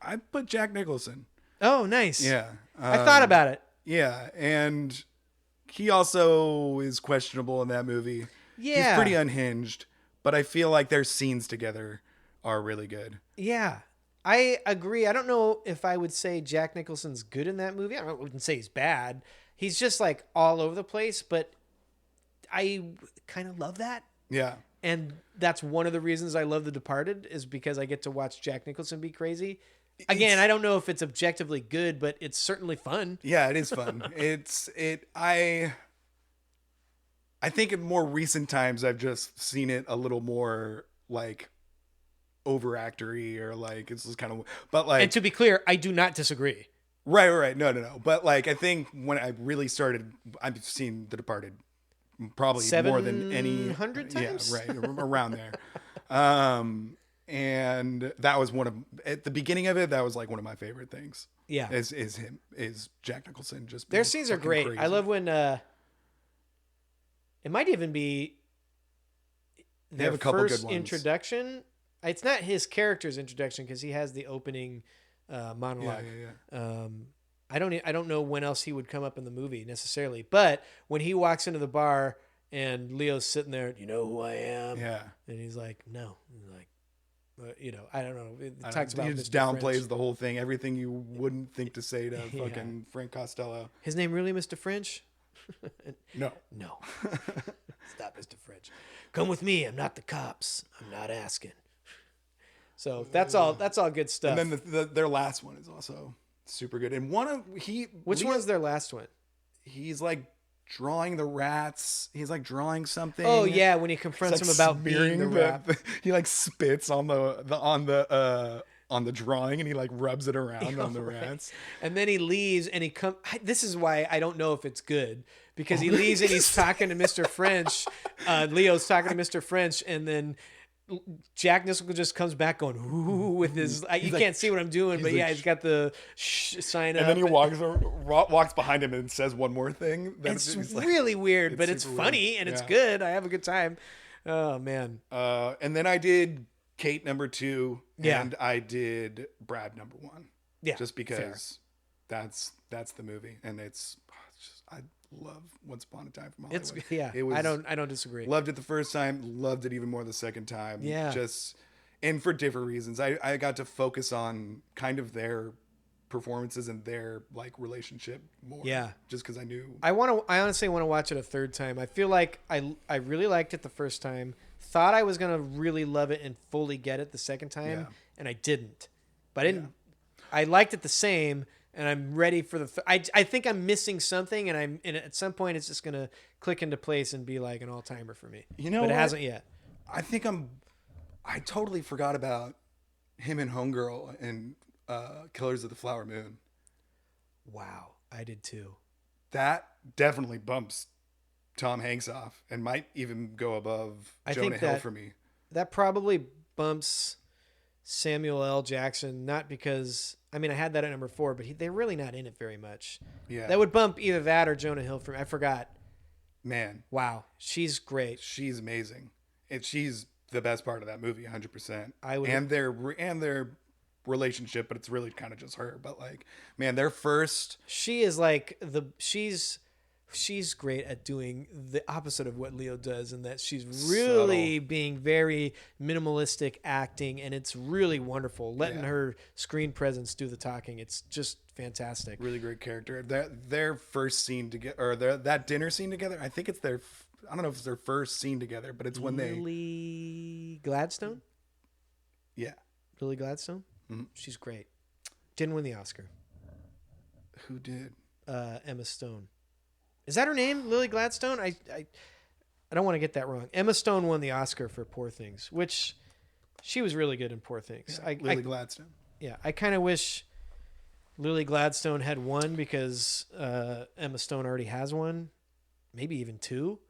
I put Jack Nicholson. Oh, nice. Yeah. I thought about it. Yeah, and he also is questionable in that movie. Yeah. He's pretty unhinged, but I feel like their scenes together are really good. Yeah. I agree. I don't know if I would say Jack Nicholson's good in that movie. I wouldn't say he's bad. He's just like all over the place, but I kind of love that. Yeah. And that's one of the reasons I love The Departed, is because I get to watch Jack Nicholson be crazy. Again, I don't know if it's objectively good, but it's certainly fun. Yeah, it is fun. I think in more recent times I've just seen it a little more like overactory, or like it's just kind of, but like, and to be clear, I do not disagree. Right. No. But like, I think when I really started, I've seen The Departed probably more than any 700 times. Yeah, right, around there. And that was at the beginning of it, that was like one of my favorite things. Yeah, is Jack Nicholson just their scenes are great. Crazy. I love when it might even be their first introduction. It's not his character's introduction, because he has the opening monologue. Yeah. I don't know when else he would come up in the movie necessarily, but when he walks into the bar and Leo's sitting there, you know who I am? Yeah. And he's like, no. He's like, I don't know. It talks about, he just downplays the whole thing. Everything you wouldn't think to say to fucking Frank Costello. His name really Mr. French? No. Stop, Mr. French. Come with me. I'm not the cops. I'm not asking. So that's all good stuff. And then their last one is also super good. And which one's their last one? He's like drawing the rats. He's like drawing something. Oh yeah, when he confronts him about being the rat. He like spits on the drawing, and he like rubs it around on the rats. And then he leaves, and this is why I don't know if it's good, because he leaves and he's talking to Mr. French. Leo's talking to Mr. French, and then Jack Nicholson just comes back going, ooh, with his, you can't see what I'm doing, but yeah, he's got the sign up. And then he walks behind him and says one more thing. It's really weird, but it's funny weird. And it's good. I have a good time. Oh, man. And then I did Kate number 2, yeah. And I did Brad number 1. Yeah. Just because that's the movie. And I love Once Upon a Time from Hollywood. I don't disagree. Loved it the first time, loved it even more the second time. Yeah. And for different reasons. I got to focus on kind of their performances and their like relationship more. Yeah. Just because I knew. I honestly want to watch it a third time. I feel like I really liked it the first time. Thought I was gonna really love it and fully get it the second time, and I didn't. But I liked it the same. And I'm ready for I think I'm missing something, and at some point it's just gonna click into place and be like an all timer for me. You know, but it hasn't yet. I think I totally forgot about him and Homegirl and Killers of the Flower Moon. Wow, I did too. That definitely bumps Tom Hanks off, and might even go above Jonah Hill for me. That probably bumps Samuel L. Jackson, not because. I mean, I had that at number 4, but they're really not in it very much. Yeah. That would bump either that or Jonah Hill for me. I forgot. Man. Wow. She's great. She's amazing. And she's the best part of that movie, 100%. I would. And their relationship, but it's really kind of just her. But like, man, their first. She is like she's great at doing the opposite of what Leo does, and that she's really being very minimalistic acting, and it's really wonderful. Letting her screen presence do the talking. It's just fantastic. Really great character. Their first scene together, or that dinner scene together. I think it's their. I don't know if it's their first scene together, but it's when Lily Gladstone. Yeah, Lily Gladstone. Mm-hmm. She's great. Didn't win the Oscar. Who did? Emma Stone. Is that her name? Lily Gladstone? I don't want to get that wrong. Emma Stone won the Oscar for Poor Things, which she was really good in Poor Things. Yeah, Lily Gladstone. Yeah, I kind of wish Lily Gladstone had won because Emma Stone already has one, maybe even two.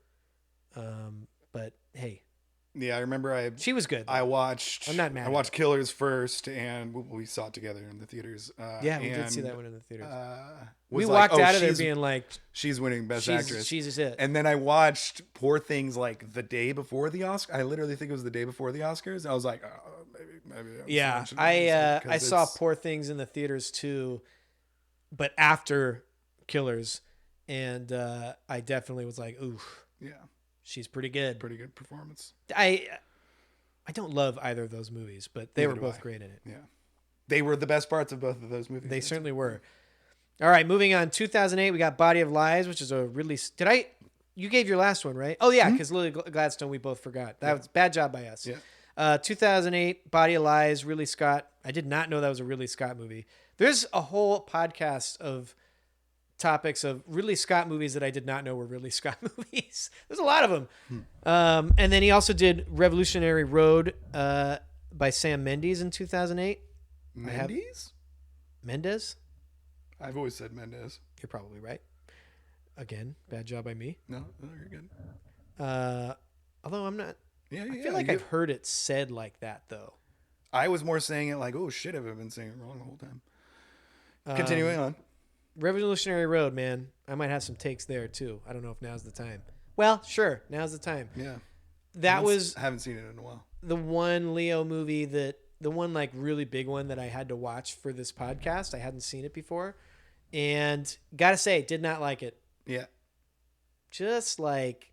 But hey. Yeah, I remember she was good. I watched. I'm not mad. I watched Killers first, and we saw it together in the theaters. Yeah, we did see that one in the theaters. We walked out of there being like, she's winning Best Actress. She's it. And then I watched Poor Things like the day before the Oscar. I literally think it was the day before the Oscars. I was like, oh, maybe. Yeah, I saw Poor Things in the theaters too, but after Killers, and I definitely was like, ooh, yeah. She's pretty good. Pretty good performance. I don't love either of those movies, but they were both great in it. Yeah. They were the best parts of both of those movies. They certainly were. All right, moving on. 2008, we got Body of Lies, which is a really... You gave your last one, right? Oh, yeah, because Lily Gladstone, we both forgot. That was bad job by us. Yeah. 2008, Body of Lies, Ridley Scott. I did not know that was a Ridley Scott movie. There's a whole podcast of topics of Ridley Scott movies that I did not know were Ridley Scott movies. There's a lot of them. And then he also did Revolutionary Road by Sam Mendes in 2008. Mendes? I've always said Mendes. You're probably right. Again, bad job by me. No, you're good. Although I'm not... Yeah, I feel like I've heard it said like that, though. I was more saying it like, oh shit, I've been saying it wrong the whole time. Continuing on. Revolutionary Road, man. I might have some takes there too. I don't know if now's the time. Well, sure, now's the time. Yeah. I haven't seen it in a while. The one Leo movie the one like really big one that I had to watch for this podcast. I hadn't seen it before. And gotta say, did not like it. Yeah. Just like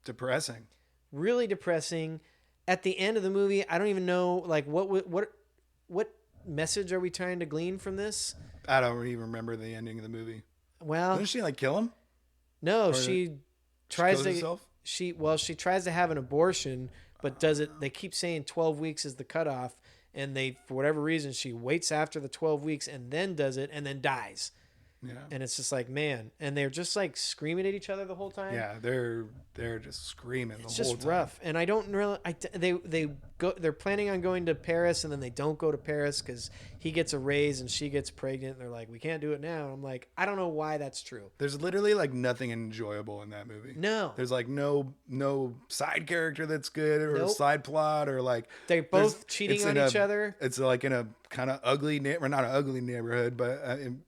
depressing. Really depressing. At the end of the movie, I don't even know like what message are we trying to glean from this? I don't even remember the ending of the movie. Well, doesn't she like kill him? No, she tries to. Herself? She tries to have an abortion, but does it? They keep saying 12 weeks is the cutoff, and for whatever reason she waits after the 12 weeks and then does it and then dies. Yeah. And it's just like, man, and they're just like screaming at each other the whole time. Yeah, they're just screaming the whole time. It's just rough. And I don't really they're planning on going to Paris, and then they don't go to Paris cuz he gets a raise and she gets pregnant, and they're like, we can't do it now. And I'm like, I don't know why that's true. There's literally like nothing enjoyable in that movie. No. There's like no side character that's good, or a side plot, or like they're both cheating on each other. It's like in a kind of ugly not an ugly neighborhood, but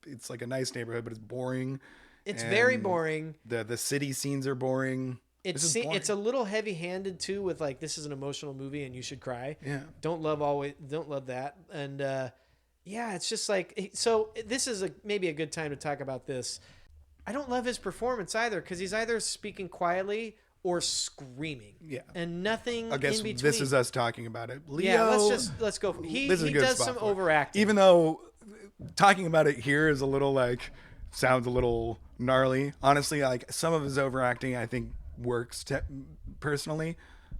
it's like a nice neighborhood, but it's boring. It's very boring. The city scenes are boring. It's a little heavy-handed too, with like, this is an emotional movie and you should cry. Yeah. Don't love that. And yeah, it's just like, so this is maybe a good time to talk about this. I don't love his performance either, because he's either speaking quietly or screaming. Yeah. And nothing I guess in between. This is us talking about it. Leo, yeah, let's go. He does some overacting. Even though talking about it here is a little like, sounds a little gnarly. Honestly, like some of his overacting I think works personally.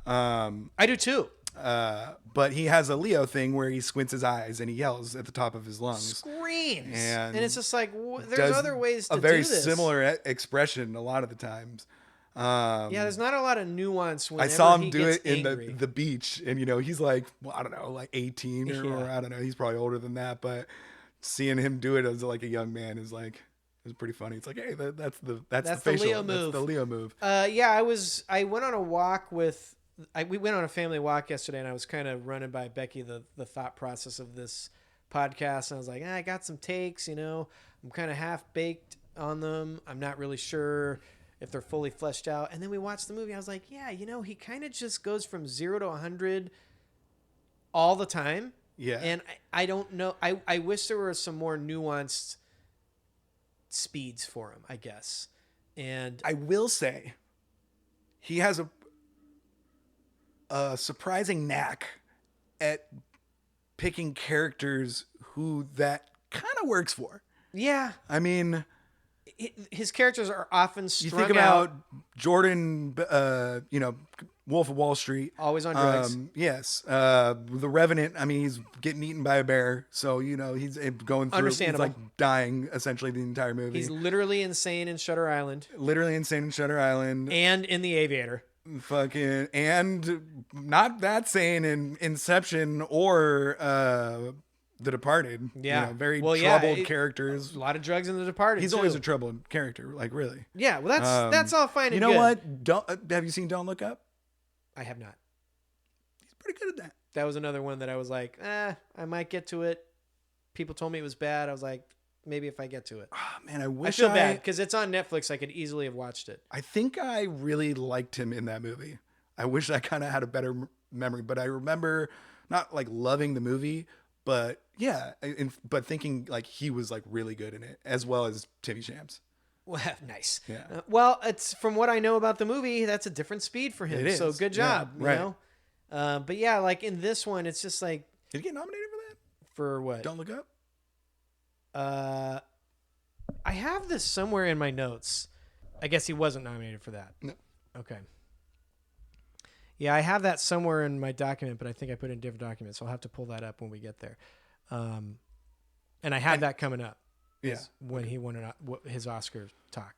I do too. But he has a Leo thing where he squints his eyes and he yells at the top of his lungs. Screams. And it's just like, there's other ways to do this. A very similar expression a lot of the times. Yeah, there's not a lot of nuance when I saw him do it angry. in the beach, and he's like, well, I don't know, like 18 or I don't know, he's probably older than that, but seeing him do it as like a young man is pretty funny. It's like, hey, that's the facial, Leo move. That's the Leo move. Yeah, I went on a walk we went on a family walk yesterday, and I was kind of running by Becky the thought process of this podcast, and I was like, I got some takes, I'm kind of half baked on them. I'm not really sure if they're fully fleshed out. And then we watched the movie. I was like, yeah, he kind of just goes from 0 to 100 all the time. Yeah. And I don't know. I wish there were some more nuanced speeds for him, I guess. And I will say he has a surprising knack at picking characters who that kind of works for. Yeah. I mean, his characters are often strung out. You think about Jordan, Wolf of Wall Street. Always on drugs. Yes. The Revenant, I mean, he's getting eaten by a bear. So, he's going through, he's like dying essentially the entire movie. He's literally insane in Shutter Island. And in The Aviator. Fucking, and not that sane in Inception or The Departed. Yeah. Very troubled characters. A lot of drugs in The Departed. He's always a troubled character, like really. Yeah, well that's all fine and good. You know what? Have you seen Don't Look Up? I have not. He's pretty good at that. That was another one that I was like, I might get to it. People told me it was bad. I was like, maybe if I get to it. Oh, man, I feel bad because it's on Netflix. I could easily have watched it. I think I really liked him in that movie. I wish I kind of had a better memory, but I remember not like loving the movie, but yeah, but thinking like he was like really good in it, as well as Timmy Shams. Well, nice. Yeah. Well, it's from what I know about the movie, that's a different speed for him. It is. So good job. Yeah, right. You know? But yeah, like in this one, it's just like. Did he get nominated for that? For what? Don't Look Up? I have this somewhere in my notes. I guess he wasn't nominated for that. No. Okay. Yeah, I have that somewhere in my document, but I think I put it in a different document, so I'll have to pull that up when we get there. And I had that coming up. Yeah. When he won his Oscar talk.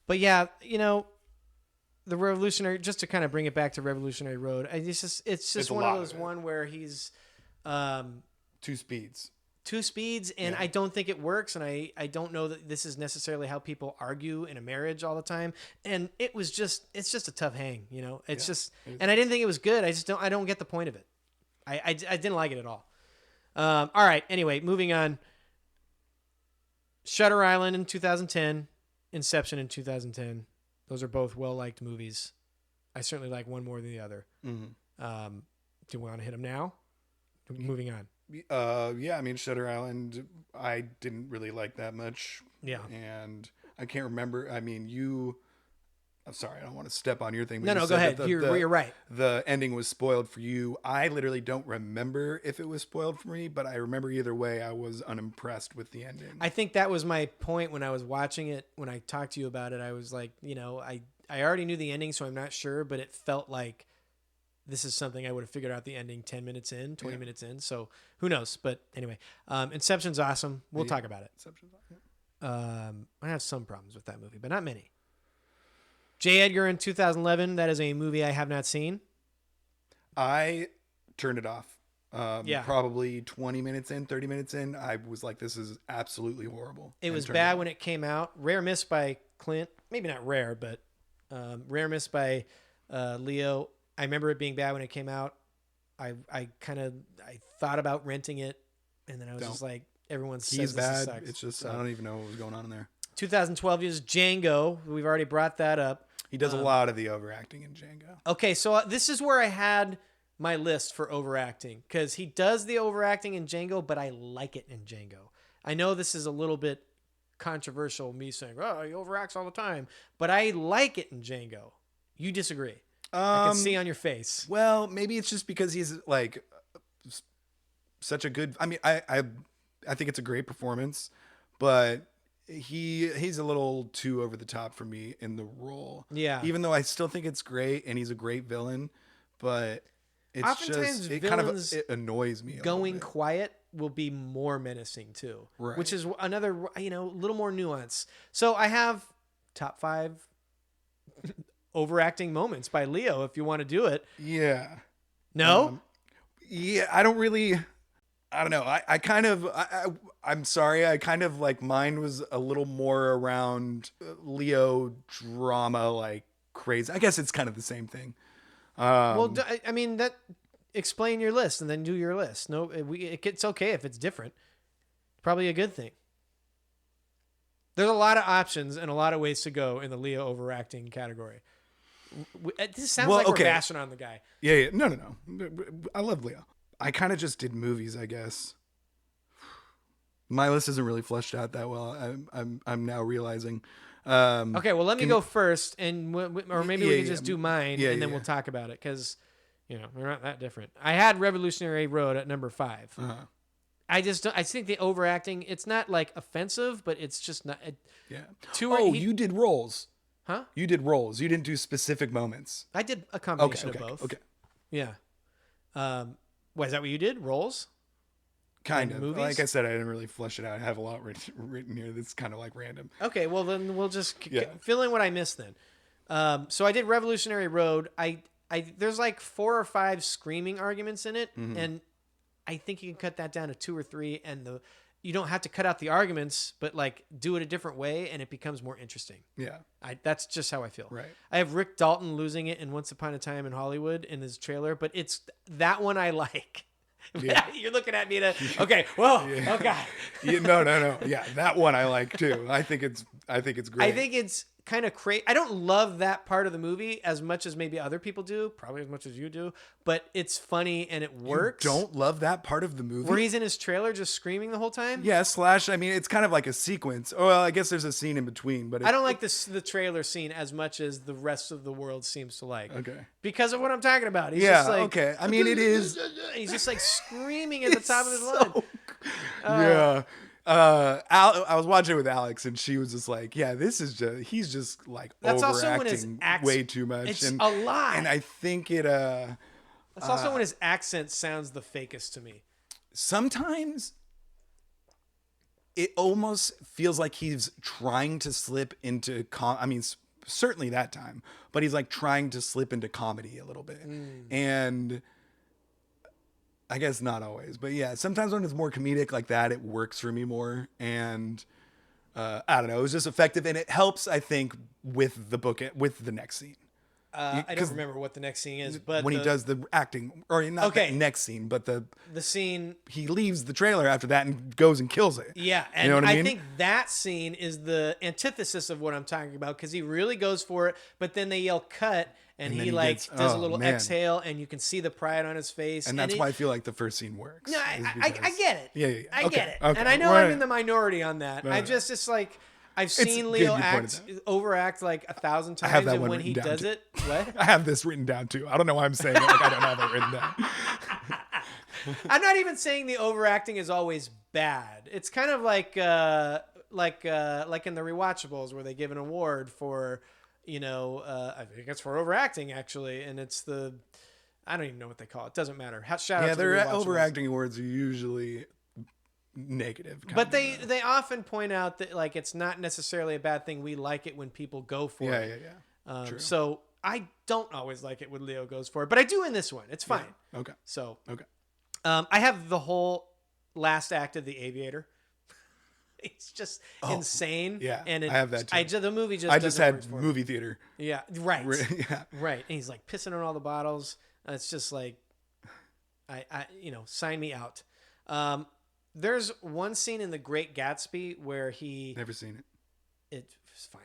But yeah, the Revolutionary, just to kind of bring it back to Revolutionary Road, it's just one of those one where he's two speeds, and I don't think it works, and I don't know that this is necessarily how people argue in a marriage all the time. And it's just a tough hang, and I didn't think it was good. I don't get the point of it. I didn't like it at all. All right. Anyway, moving on. Shutter Island in 2010, Inception in 2010. Those are both well-liked movies. I certainly like one more than the other. Mm-hmm. Do we want to hit them now? Moving on. Yeah, I mean, Shutter Island, I didn't really like that much. Yeah. And I can't remember. I mean, I'm sorry, I don't want to step on your thing. No, go ahead. You're right. The ending was spoiled for you. I literally don't remember if it was spoiled for me, but I remember either way, I was unimpressed with the ending. I think that was my point when I was watching it. When I talked to you about it, I was like, I already knew the ending, so I'm not sure, but it felt like this is something I would have figured out the ending 10 minutes in, 20 minutes in. So who knows? But anyway, Inception's awesome. We'll talk about it. Inception's awesome. I have some problems with that movie, but not many. J. Edgar in 2011. That is a movie I have not seen. I turned it off. Probably 20 minutes in, 30 minutes in. I was like, this is absolutely horrible. It was bad when it came out. Rare miss by Clint. Maybe not rare, but rare miss by Leo. I remember it being bad when it came out. I thought about renting it, and then I was just like, everyone says he's bad. Sucks. It's just, I don't even know what was going on in there. 2012 is Django. We've already brought that up. He does a lot of the overacting in Django. Okay, so this is where I had my list for overacting, because he does the overacting in Django, but I like it in Django. I know this is a little bit controversial, me saying, oh, he overacts all the time, but I like it in Django. You disagree. I can see on your face. Well, maybe it's just because he's like such a good, I mean, I think it's a great performance, but he's a little too over the top for me in the role. Yeah. Even though I still think it's great and he's a great villain, but it's oftentimes just it annoys me. Going quiet will be more menacing too, right. Which is another little more nuance. So I have top 5 overacting moments by Leo. If you want to do it, yeah. No. Yeah, I don't know. I'm sorry. I kind of like mine was a little more around Leo drama, like crazy. I guess it's kind of the same thing. Well, I mean, explain your list and then do your list. No, it's okay if it's different. Probably a good thing. There's a lot of options and a lot of ways to go in the Leo overacting category. This sounds like we're bashing on the guy. Yeah. No. I love Leo. I kind of just did movies, I guess. My list isn't really fleshed out that well. I'm now realizing. Okay, well, let me go first, and or maybe we can just do mine, and then we'll talk about it, because we're not that different. I had Revolutionary Road at number 5. Uh-huh. I think the overacting, it's not like offensive, but it's just not. You did roles. Huh? You did roles. You didn't do specific moments. I did a combination of both. Okay. Yeah. Is that what you did? Roles? Kind of. Movies? Like I said, I didn't really flesh it out. I have a lot written here that's kind of like random. Okay, well then we'll just fill in what I missed then. So I did Revolutionary Road. I there's like 4 or 5 screaming arguments in it, and I think you can cut that down to 2 or 3, and you don't have to cut out the arguments, but like do it a different way, and it becomes more interesting. Yeah, that's just how I feel. Right. I have Rick Dalton losing it in Once Upon a Time in Hollywood in his trailer, but it's that one I like. Yeah. You're looking at me okay. Well, oh God. No. Yeah, that one I like too. I think it's great. I think it's kind of crazy. I don't love that part of the movie as much as maybe other people do, probably as much as you do, but it's funny and it works. You don't love that part of the movie? Where he's in his trailer just screaming the whole time? Yeah, I mean, it's kind of like a sequence. Oh, well, I guess there's a scene in between, but I don't like the trailer scene as much as the rest of the world seems to like. Okay. Because of what I'm talking about. He's just like, okay. I mean, it is. He's just like screaming at the top of his lungs. Yeah. I was watching it with Alex, and she was just like, "Yeah, he's just like overacting way too much." It's a lot, and I think it. That's also when his accent sounds the fakest to me. Sometimes it almost feels like he's trying to slip into I mean, certainly that time, but he's like trying to slip into comedy a little bit, and. I guess not always, but yeah, sometimes when it's more comedic like that, it works for me more. And I don't know, it was just effective, and it helps, I think, with the next scene. I don't remember what the next scene is, but when he does the acting, or not the next scene, but the scene, he leaves the trailer after that and goes and kills it. Yeah, and you know what I mean? think that scene is the antithesis of what I'm talking about, because he really goes for it, but then they yell cut. And he does a little exhale, and you can see the pride on his face. And that's why I feel like the first scene works. No, I get it. Yeah. I get it. Okay. And I know I'm in the minority on that. It's like, I've seen Leo overact like 1,000 times, and when he does it, what? I have this written down too. I don't know why I'm saying it like I don't have it written down. I'm not even saying the overacting is always bad. It's kind of like in the rewatchables where they give an award for... I think it's for overacting actually, and it's I don't even know what they call it. Doesn't matter. Shout out to their overacting awards are usually negative. But they often point out that like it's not necessarily a bad thing. We like it when people go for it. Yeah. True. So I don't always like it when Leo goes for it, but I do in this one. It's fine. Yeah. Okay. So okay. I have the whole last act of The Aviator. It's just insane. Yeah, and I have that too. The movie just. I just had movie theater. Yeah, right. Yeah, right. And he's like pissing on all the bottles. And it's just like, sign me out. There's one scene in The Great Gatsby where he never seen it. It's fine.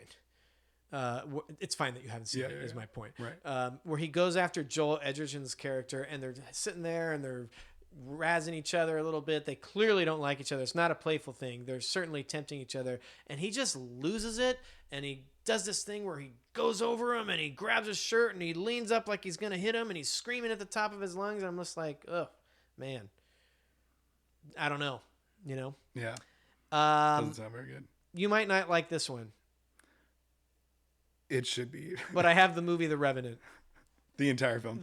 It's fine that you haven't seen it. Is my point. Right. Where he goes after Joel Edgerton's character, and they're sitting there and they're razzing each other a little bit. They clearly don't like each other. It's not a playful thing. They're certainly tempting each other, and he just loses it, and he does this thing where he goes over him and he grabs his shirt and he leans up like he's gonna hit him, and he's screaming at the top of his lungs, and I'm just like, oh man, I don't know, Yeah. Doesn't sound very good. You might not like this one. It should be. But I have the movie The Revenant. The entire film.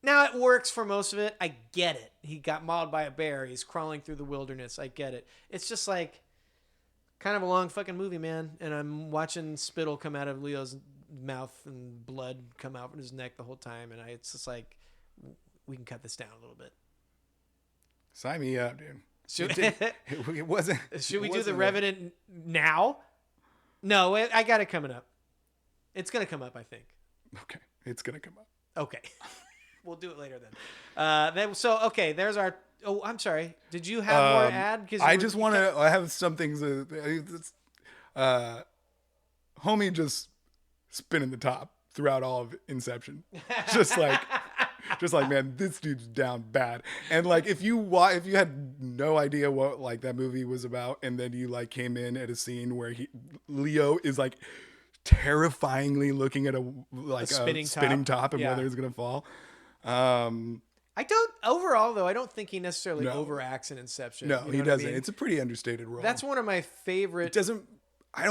Now, it works for most of it. I get it. He got mauled by a bear. He's crawling through the wilderness. I get it. It's just like kind of a long fucking movie, man. And I'm watching spittle come out of Leo's mouth and blood come out from his neck the whole time. And it's just like, we can cut this down a little bit. Sign me up, dude. It wasn't. Should we do The Revenant now? No, I got it coming up. It's going to come up, I think. Okay. It's going to come up. Okay. We'll do it later then. There's our. Oh, I'm sorry. Did you have more to add? I have some things. Homie just spinning the top throughout all of Inception. Just like just like, man, this dude's down bad. And like, if you had no idea what like that movie was about, and then you like came in at a scene where Leo is like terrifyingly looking at a spinning top and whether it's gonna fall. I don't overall though. I don't think he necessarily overacts in Inception. No, he doesn't. I mean? It's a pretty understated role. That's one of my favorite. It doesn't. I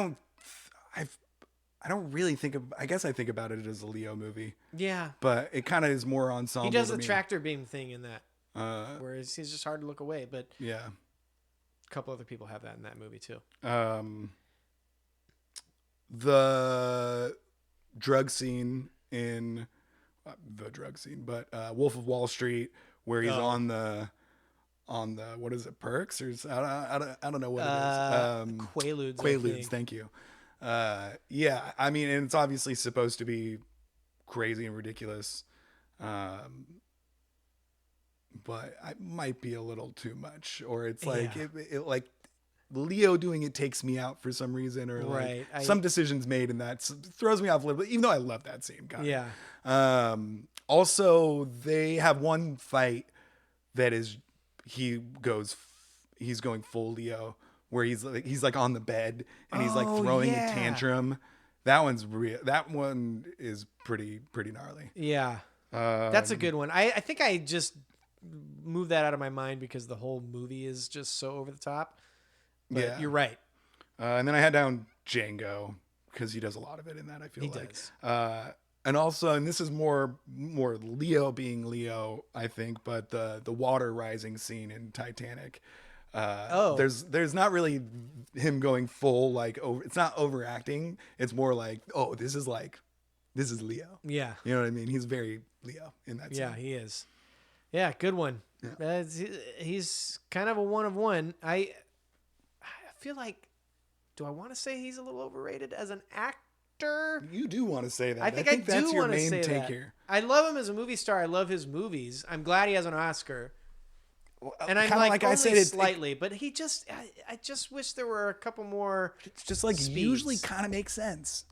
don't really think of. I guess I think about it as a Leo movie. Yeah, but it kind of is more ensemble. He does the tractor beam thing in that, whereas he's just hard to look away. But yeah, a couple other people have that in that movie too. The drug scene in but Wolf of Wall Street, where he's on the what is it, perks or I don't know what it is. Quaaludes. Thank you. Yeah, I mean, and it's obviously supposed to be crazy and ridiculous, but it might be a little too much, or it's like it like Leo doing it takes me out for some reason, or like some decisions made in that throws me off a little bit, even though I love that scene. Yeah. Also, they have one fight that is he's going full Leo, where he's like on the bed and he's like throwing a tantrum. That one's real. That one is pretty gnarly. Yeah. That's a good one. I think I just moved that out of my mind because the whole movie is just so over the top. But yeah, you're right. And then I had down Django because he does a lot of it in that. I feel and also, and this is more Leo being Leo, I think, but the water rising scene in Titanic. There's not really him going full like over. It's not overacting. It's more like, this is Leo. Yeah, you know what I mean. He's very Leo in that scene. Yeah, he is. Yeah, good one. Yeah. He's kind of a one of one. I feel like, do I want to say he's a little overrated as an actor? You do want to say that. I think that's your main take here. I love him as a movie star. I love his movies. I'm glad he has an Oscar. And I'm like only I said, slightly, but he just, I just wish there were a couple more. It's just like speeds. Usually kind of makes sense.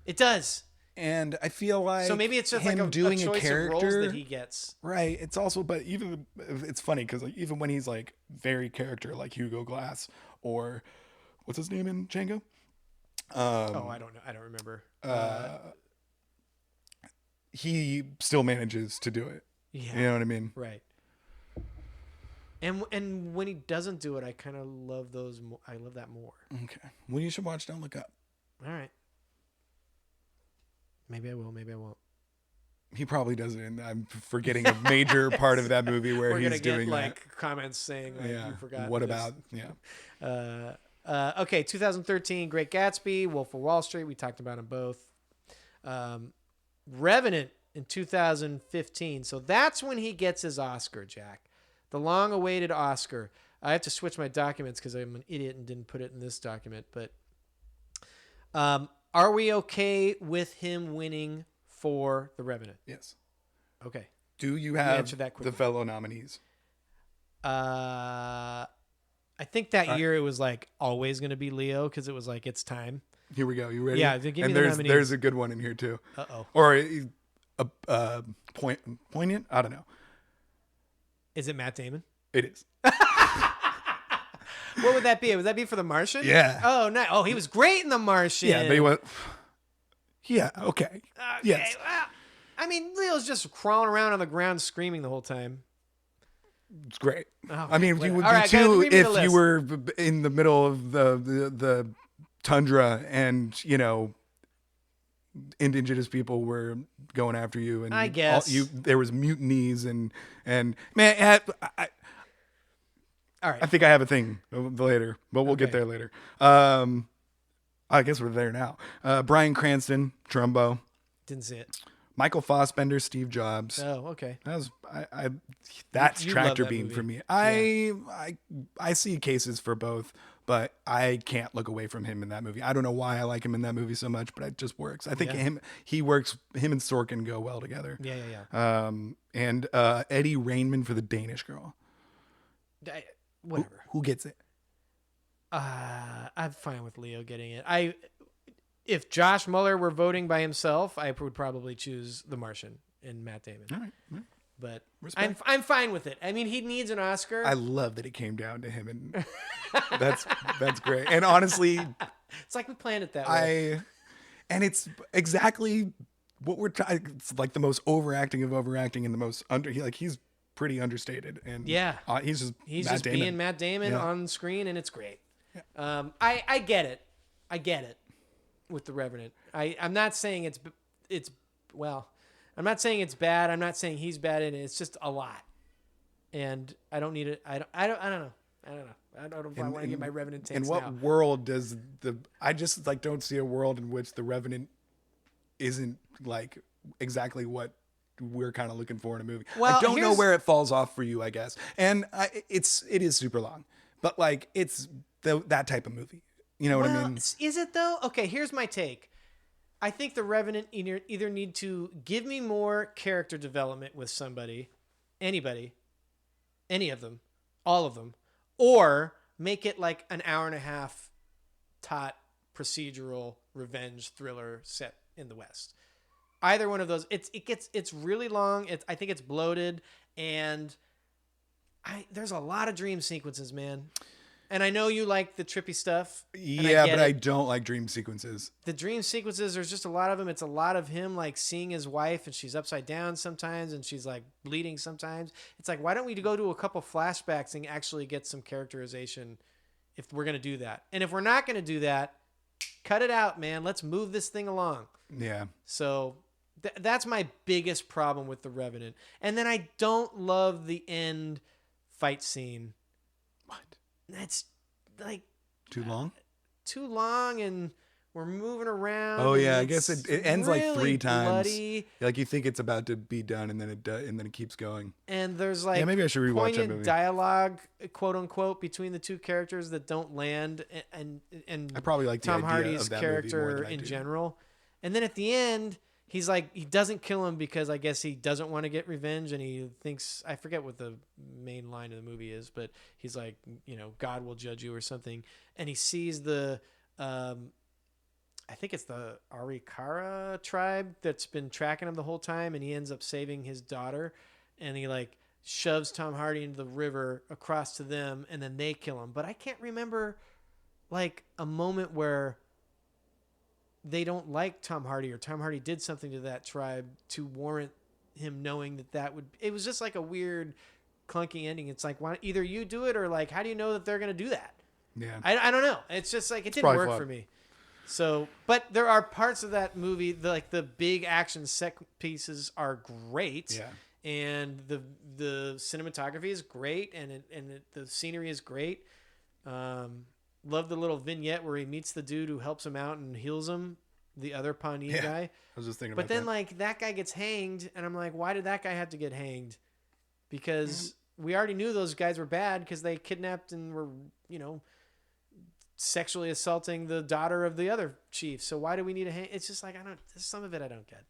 It does. And I feel like so maybe it's just him like doing a character of roles that he gets. Right. It's also, but even it's funny because like, even when he's like very character like Hugo Glass or what's his name in Django? I don't know. I don't remember. He still manages to do it. Yeah. You know what I mean? Right. And when he doesn't do it, I kind of love those. I love that more. Okay. Well, you should watch Don't Look Up. All right. Maybe I will. Maybe I won't. He probably doesn't. I'm forgetting a major part of that movie where he's doing like comments saying like, you forgot. What about? Yeah. Okay, 2013, Great Gatsby, Wolf of Wall Street. We talked about them both. Revenant in 2015. So that's when he gets his Oscar, Jack. The long-awaited Oscar. I have to switch my documents because I'm an idiot and didn't put it in this document. But are we okay with him winning for The Revenant? Yes. Okay. Do you have the fellow nominees? I think that year it was like always going to be Leo because it was like it's time. Here we go. You ready? Yeah. Give me the nominees. There's a good one in here too. Uh-oh. Or poignant. I don't know. Is it Matt Damon? It is. What would that be? Would that be for The Martian? Yeah. Oh, no. Oh, he was great in The Martian. Yeah, but he went. Yeah. Okay. Yes. Well, I mean, Leo's just crawling around on the ground screaming the whole time. It's great. Oh, I mean, you would be too if you were in the middle of the tundra and indigenous people were going after you, and I guess there was mutinies and man, all right. I think I have a thing later, but we'll get there later. I guess we're there now. Bryan Cranston, Trumbo. Didn't see it. Michael Fassbender, Steve Jobs. Oh, okay. That's tractor beam for me. I see cases for both, but I can't look away from him in that movie. I don't know why I like him in that movie so much, but it just works. I think him and Sorkin go well together. Yeah. And Eddie Rainman for The Danish Girl. Whatever. Who gets it? I'm fine with Leo getting it. If Josh Mueller were voting by himself, I would probably choose The Martian and Matt Damon. All right. But I'm fine with it. I mean, he needs an Oscar. I love that it came down to him, and that's great. And honestly, it's like we planned it that way. And it's exactly what we're trying. It's like the most overacting of overacting, and the most he's pretty understated. And he's just being Matt Damon on screen, and it's great. Yeah. I get it. I get it with The Revenant. I'm not saying it's I'm not saying it's bad. I'm not saying he's bad in it. It's just a lot, and I don't need it. I don't know. I don't know if I want to get my Revenant takes. In what world does I just don't see a world in which The Revenant isn't like exactly what we're kind of looking for in a movie. Well, I don't know where it falls off for you, I guess. And it is super long, but it's that type of movie. You know what I mean? Is it though? Okay, here's my take. I think The Revenant either need to give me more character development with somebody, anybody, any of them, all of them, or make it like an hour and a half taut procedural revenge thriller set in the West. Either one of those, it's really long. I think it's bloated, and there's a lot of dream sequences, man. And I know you like the trippy stuff. Yeah, but I don't like dream sequences. The dream sequences, there's just a lot of them. It's a lot of him seeing his wife, and she's upside down sometimes, and she's bleeding sometimes. It's why don't we go to a couple flashbacks and actually get some characterization if we're going to do that? And if we're not going to do that, cut it out, man. Let's move this thing along. Yeah. So that's my biggest problem with The Revenant. And then I don't love the end fight scene. What? That's too long? Too long, and we're moving around. Oh yeah, I guess it ends really 3 times. Bloody. You think it's about to be done, and then it keeps going. And there's maybe I should rewatch that movie. Dialogue, quote unquote, between the two characters that don't land, and I probably like Tom the idea Hardy's of that character in general. And then at the end, he's he doesn't kill him because I guess he doesn't want to get revenge, and he thinks, I forget what the main line of the movie is, but he's God will judge you or something. And he sees the, I think it's the Arikara tribe that's been tracking him the whole time, and he ends up saving his daughter, and he shoves Tom Hardy into the river across to them, and then they kill him. But I can't remember a moment where they don't like Tom Hardy, or Tom Hardy did something to that tribe to warrant him knowing that would. It was just a weird, clunky ending. It's why either you do it, or how do you know that they're going to do that? Yeah, I don't know. It's just it didn't work for me. So, but there are parts of that movie, the big action set pieces are great. Yeah. And the cinematography is great, and the scenery is great. Love the little vignette where he meets the dude who helps him out and heals him, the other Pawnee guy. I was just thinking about that. But then that guy gets hanged, and I'm why did that guy have to get hanged? Because we already knew those guys were bad because they kidnapped and were, sexually assaulting the daughter of the other chief. So why do we need to hang? It's just some of it I don't get.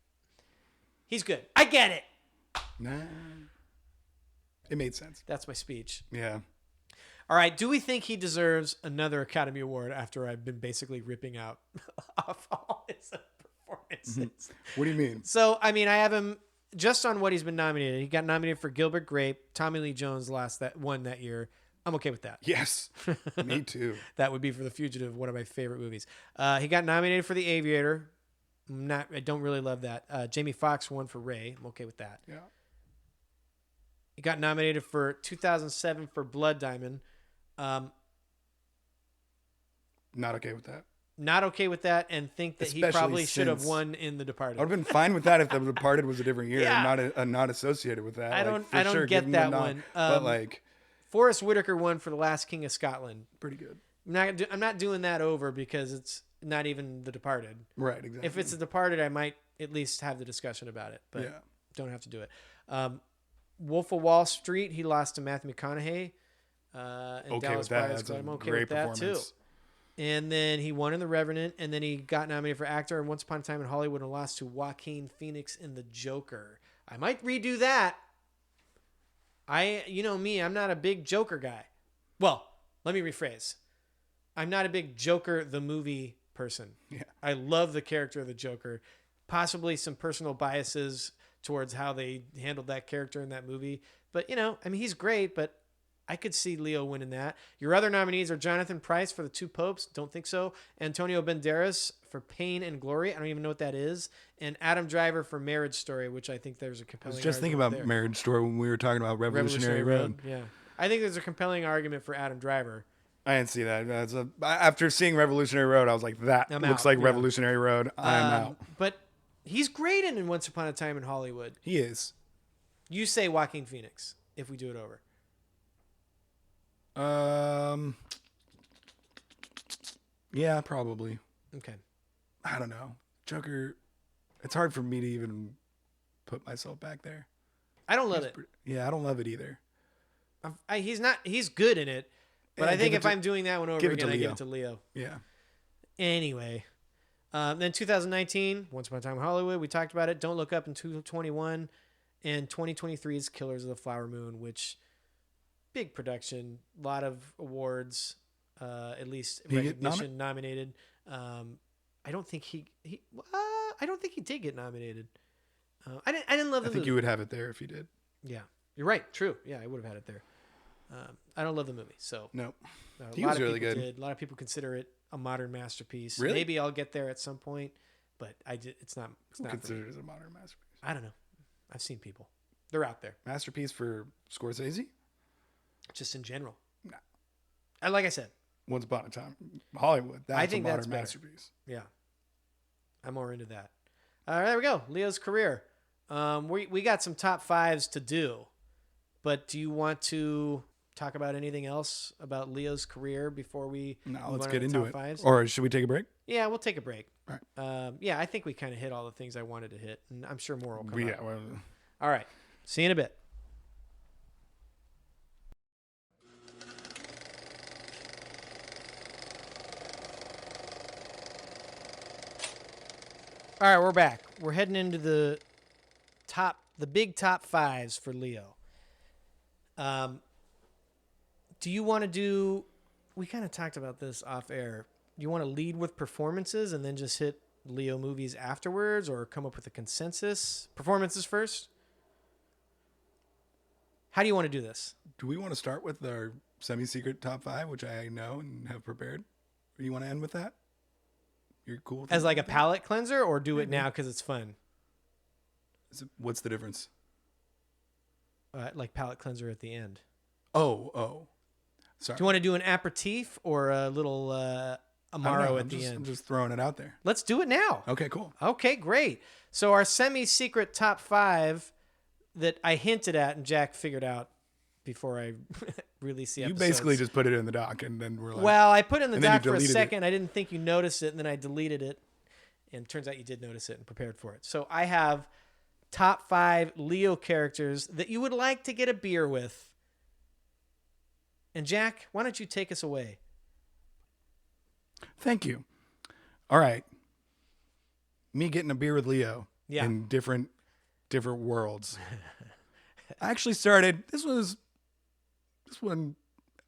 He's good. I get it. Nah. It made sense. That's my speech. Yeah. All right. Do we think he deserves another Academy Award after I've been basically ripping out off all his performances? What do you mean? So, I have him just on what he's been nominated. He got nominated for Gilbert Grape, Tommy Lee Jones won that year. I'm okay with that. Yes, me too. That would be for The Fugitive, one of my favorite movies. He got nominated for The Aviator. I don't really love that. Jamie Foxx won for Ray. I'm okay with that. Yeah. He got nominated for 2007 for Blood Diamond. Not okay with that. Not okay with that, and think that he probably should have won in The Departed. I would have been fine with that if The Departed was a different year and not associated with that. I don't get that one. But Forrest Whitaker won for The Last King of Scotland. Pretty good. I'm not doing that over because it's not even The Departed. Right, exactly. If it's The Departed, I might at least have the discussion about it, but don't have to do it. Wolf of Wall Street, he lost to Matthew McConaughey. Okay Dallas with that. Buyers Club. I'm okay great with that too. And then he won in The Revenant, and then he got nominated for actor in Once Upon a Time in Hollywood and lost to Joaquin Phoenix in The Joker. I might redo that. You know me, I'm not a big Joker guy. Well, let me rephrase. I'm not a big Joker the movie person. Yeah. I love the character of the Joker. Possibly some personal biases towards how they handled that character in that movie. But, you know, I mean, he's great, but I could see Leo winning that. Your other nominees are Jonathan Pryce for The Two Popes. Don't think so. Antonio Banderas for Pain and Glory. I don't even know what that is. And Adam Driver for Marriage Story, which I think there's a compelling I was just thinking about there. Marriage Story when we were talking about Revolutionary Road. Yeah. I think there's a compelling argument for Adam Driver. I didn't see that. After seeing Revolutionary Road, I was like, that looks like Revolutionary Road. I'm out. But he's great in Once Upon a Time in Hollywood. He is. You say Joaquin Phoenix if we do it over. Yeah, probably. Okay. I don't know. Joker, it's hard for me to even put myself back there. I don't love it. Yeah, I don't love it either. He's good in it, but I think if I'm doing that one over again, I give it to Leo. Yeah. Anyway, then 2019, Once Upon a Time in Hollywood, we talked about it. Don't Look Up in 2021, and 2023's Killers of the Flower Moon, which big production, a lot of awards, at least recognition nominated. I don't think I don't think he did get nominated. I didn't love the movie. I think you would have it there if you did. Yeah, you're right. True. Yeah, I would have had it there. I don't love the movie, so no. He was really good. A lot of people consider it a modern masterpiece. Really? Maybe I'll get there at some point, but it's not. It's not considered as a modern masterpiece. I don't know. I've seen people. They're out there. Masterpiece for Scorsese? Just in general. No. Like I said. Once Upon a Time Hollywood. That's I think a modern masterpiece. Yeah. I'm more into that. There we go. Leo's career. We got some top fives to do, but do you want to talk about anything else about Leo's career before we? No, let's get into it. Fives? Or should we take a break? Yeah, we'll take a break. All right. Yeah, I think we kind of hit all the things I wanted to hit, and I'm sure more will come out. Well, all right. See you in a bit. All right, we're back. We're heading into the big top fives for Leo. Do you want to do? We kind of talked about this off air. Do you want to lead with performances and then just hit Leo movies afterwards, or come up with a consensus? Performances first. How do you want to do this? Do we want to start with our semi-secret top five, which I know and have prepared? Or do you want to end with that? You're cool with as like a palate cleanser, or do it now because it's fun? What's the difference? Like palate cleanser at the end. Oh. Sorry. Do you want to do an aperitif or a little Amaro at the end? I'm just throwing it out there. Let's do it now. Okay, cool. Okay, great. So our semi-secret top five that I hinted at and Jack figured out before I released the episodes. You basically just put it in the doc, and then we're like... Well, I put it in the doc for a second. I didn't think you noticed it, and then I deleted it. And it turns out you did notice it and prepared for it. So I have top five Leo characters that you would like to get a beer with. And Jack, why don't you take us away? Thank you. All right. Me getting a beer with Leo in different worlds. I actually started... This one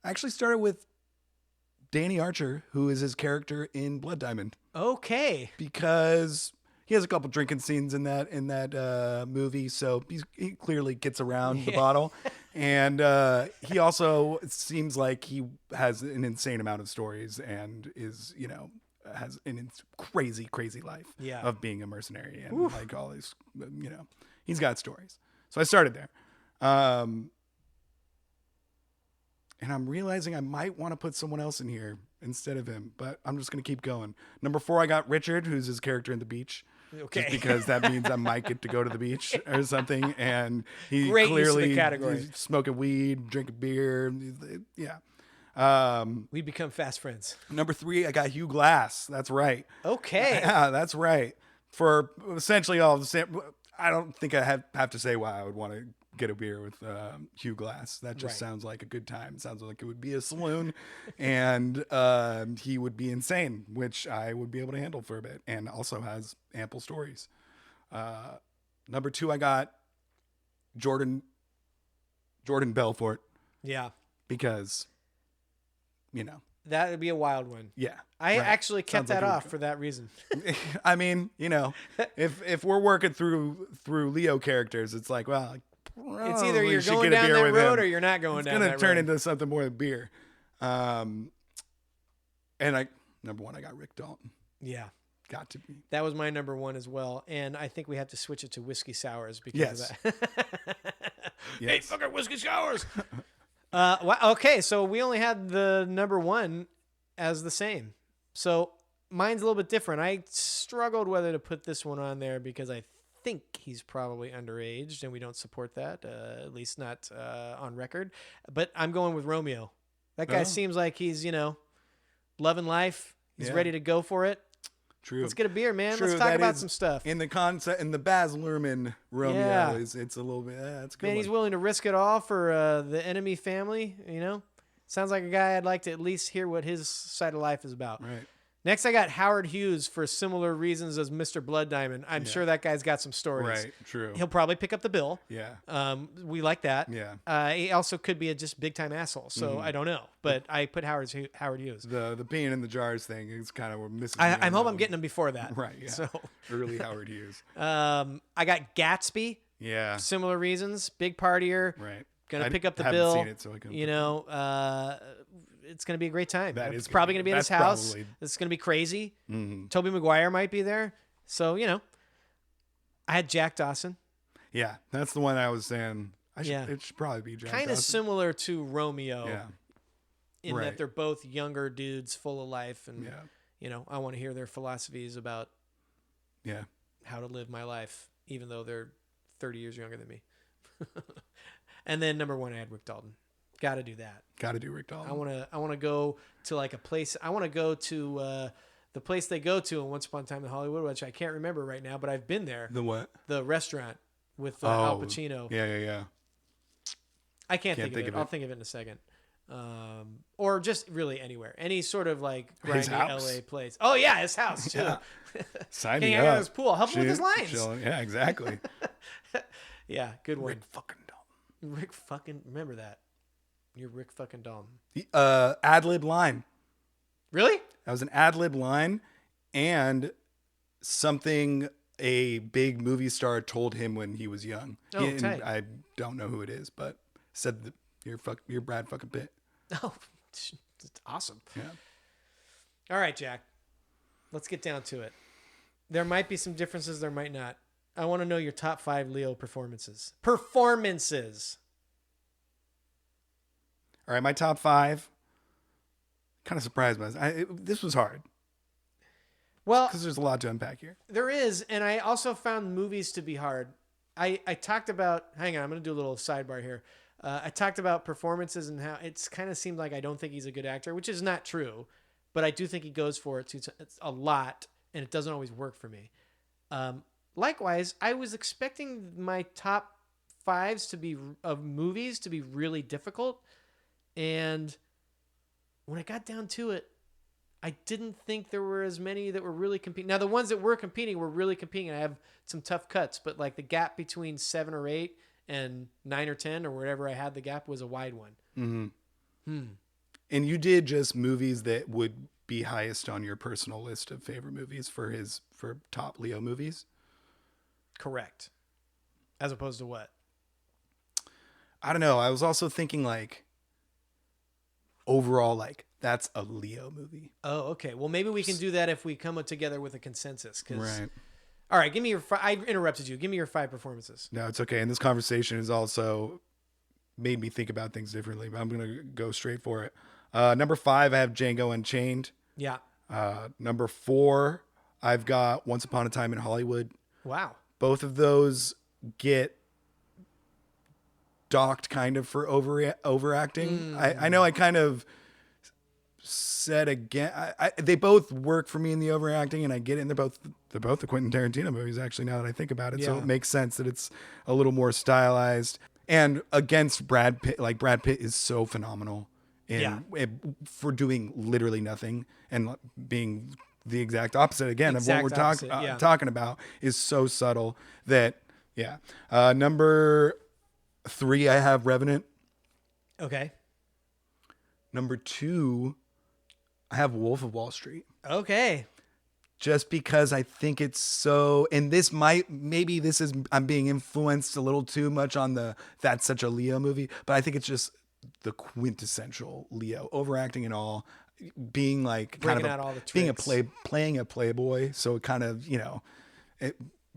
actually started with Danny Archer, who is his character in Blood Diamond. Okay. Because he has a couple drinking scenes in that movie, so he clearly gets around the bottle. And he also seems like he has an insane amount of stories and is, has an crazy, crazy life of being a mercenary and like all these, he's got stories. So I started there. And I'm realizing I might want to put someone else in here instead of him, but I'm just going to keep going. Number 4, I got Richard, who's his character in The Beach. Okay. Just because that means I might get to go to the beach or something. And he Great clearly use of the category. He's smoking weed, drinking beer. Yeah. We become fast friends. Number 3, I got Hugh Glass. That's right. Okay. Yeah, that's right. For essentially all the same. I don't think I have to say why I would want to get a beer with Hugh Glass. That just sounds like a good time. It sounds like it would be a saloon, and he would be insane, which I would be able to handle for a bit, and also has ample stories. Number 2, I got Jordan Belfort. Yeah. Because, That would be a wild one. Yeah. I actually kept that off for that reason. I mean, if we're working through Leo characters, it's like, well, it's either you're going down that road or you're not going down that road. It's going to turn into something more than beer. And number one, I got Rick Dalton. Yeah. Got to be. That was my number one as well. And I think we have to switch it to whiskey sours because of that. Hey, fucking whiskey sours. Okay, so we only had the number one as the same. So mine's a little bit different. I struggled whether to put this one on there because I think he's probably underaged and we don't support that, at least not on record. But I'm going with Romeo. That guy seems like he's, loving life. He's ready to go for it. True. Let's get a beer, man. Let's talk about some stuff. In the concept, in the Baz Luhrmann Romeo, it's a little bit. That's good. Man, he's willing to risk it all for the enemy family. Sounds like a guy I'd like to at least hear what his side of life is about. Right. Next, I got Howard Hughes for similar reasons as Mr. Blood Diamond. I'm sure that guy's got some stories. Right, true. He'll probably pick up the bill. Yeah. We like that. Yeah. He also could be a just big time asshole. So I don't know, but I put Howard Hughes. The peeing in the jars thing is kind of what missing. I hope I'm getting him before that. Right. Yeah. So early Howard Hughes. I got Gatsby. Yeah. Similar reasons. Big partier. Right. Gonna pick up the bill. Seen it, so I can it's going to be a great time. It's probably going to be at his house. It's going to be crazy. Mm-hmm. Tobey Maguire might be there. So, I had Jack Dawson. Yeah, that's the one I was saying. It should probably be Jack Dawson. Kind of similar to Romeo in that they're both younger dudes full of life. And, I want to hear their philosophies about how to live my life, even though they're 30 years younger than me. And then number one, I had Rick Dalton. Got to do that. Got to do Rick Dalton. I want to go to like a place. I want to go to the place they go to in Once Upon a Time in Hollywood, which I can't remember right now, but I've been there. The what? The restaurant with Al Pacino. Yeah. I can't think of it. I'll think of it in a second. Or just really anywhere. Any sort of like grimy LA place. Oh yeah, his house too. Yeah. Sign me up. up. His pool. Help him with his lines. Chilling. Yeah, exactly. Yeah, good one. Rick fucking Dalton. Rick fucking, remember that. You're Rick fucking Dalton. Ad-lib line. Really? That was an ad-lib line and something a big movie star told him when he was young. Tight. I don't know who it is, but said that you're Brad fucking Pitt. Oh, it's awesome. Yeah. All right, Jack. Let's get down to it. There might be some differences. There might not. I want to know your top 5 Leo performances. All right, my top 5. Kind of surprised by this. This was hard. Well, because there's a lot to unpack here. There is, and I also found movies to be hard. I talked about. Hang on, I'm going to do a little sidebar here. I talked about performances and how it's kind of seemed like I don't think he's a good actor, which is not true, but I do think he goes for it a lot, and it doesn't always work for me. Likewise, I was expecting my top 5s of movies to be really difficult. And when I got down to it, I didn't think there were as many that were really competing. Now, the ones that were competing were really competing. I have some tough cuts, but like the gap between 7 or 8 and 9 or 10 or wherever I had the gap was a wide one. Mm-hmm. And you did just movies that would be highest on your personal list of favorite movies for top Leo movies? Correct. As opposed to what? I don't know. I was also thinking like overall, like that's a Leo movie. Oh, okay. Well, maybe we can do that if we come together with a consensus. Right. All right. Give me your. I interrupted you. Give me your 5 performances. No, it's okay. And this conversation has also made me think about things differently. But I'm gonna go straight for it. Number 5, I have Django Unchained. Yeah. Number 4, I've got Once Upon a Time in Hollywood. Wow. Both of those get docked kind of for overacting. I know I kind of said again, they both work for me in the overacting, and I get it. And they're both the Quentin Tarantino movies, actually, now that I think about it. So it makes sense that it's a little more stylized. And against Brad Pitt, like Brad Pitt is so phenomenal for doing literally nothing and being the exact opposite again of what we're talking about is so subtle that number 3, I have Revenant. Okay. Number 2, I have Wolf of Wall Street. Okay. Just because I think it's so, and I'm being influenced a little too much on that's such a Leo movie, but I think it's just the quintessential Leo, overacting and all, being like breaking out all the tricks. playing a playboy. So it kind of,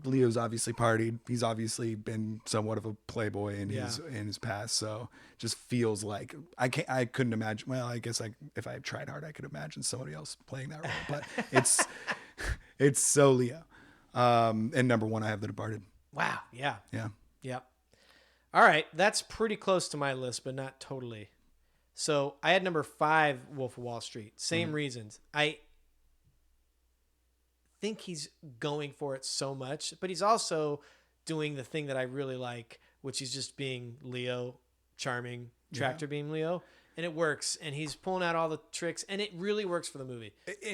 Leo's obviously partied. He's obviously been somewhat of a playboy in his past. So it just feels like I couldn't imagine. Well, I guess if I had tried hard, I could imagine somebody else playing that role. But it's so Leo. And number 1, I have The Departed. Wow. Yeah. Yeah. Yep. All right, that's pretty close to my list, but not totally. So I had number 5, Wolf of Wall Street. Same reasons. I think he's going for it so much, but he's also doing the thing that I really like, which is just being Leo, charming, tractor beam Leo, and it works. And he's pulling out all the tricks, and it really works for the movie.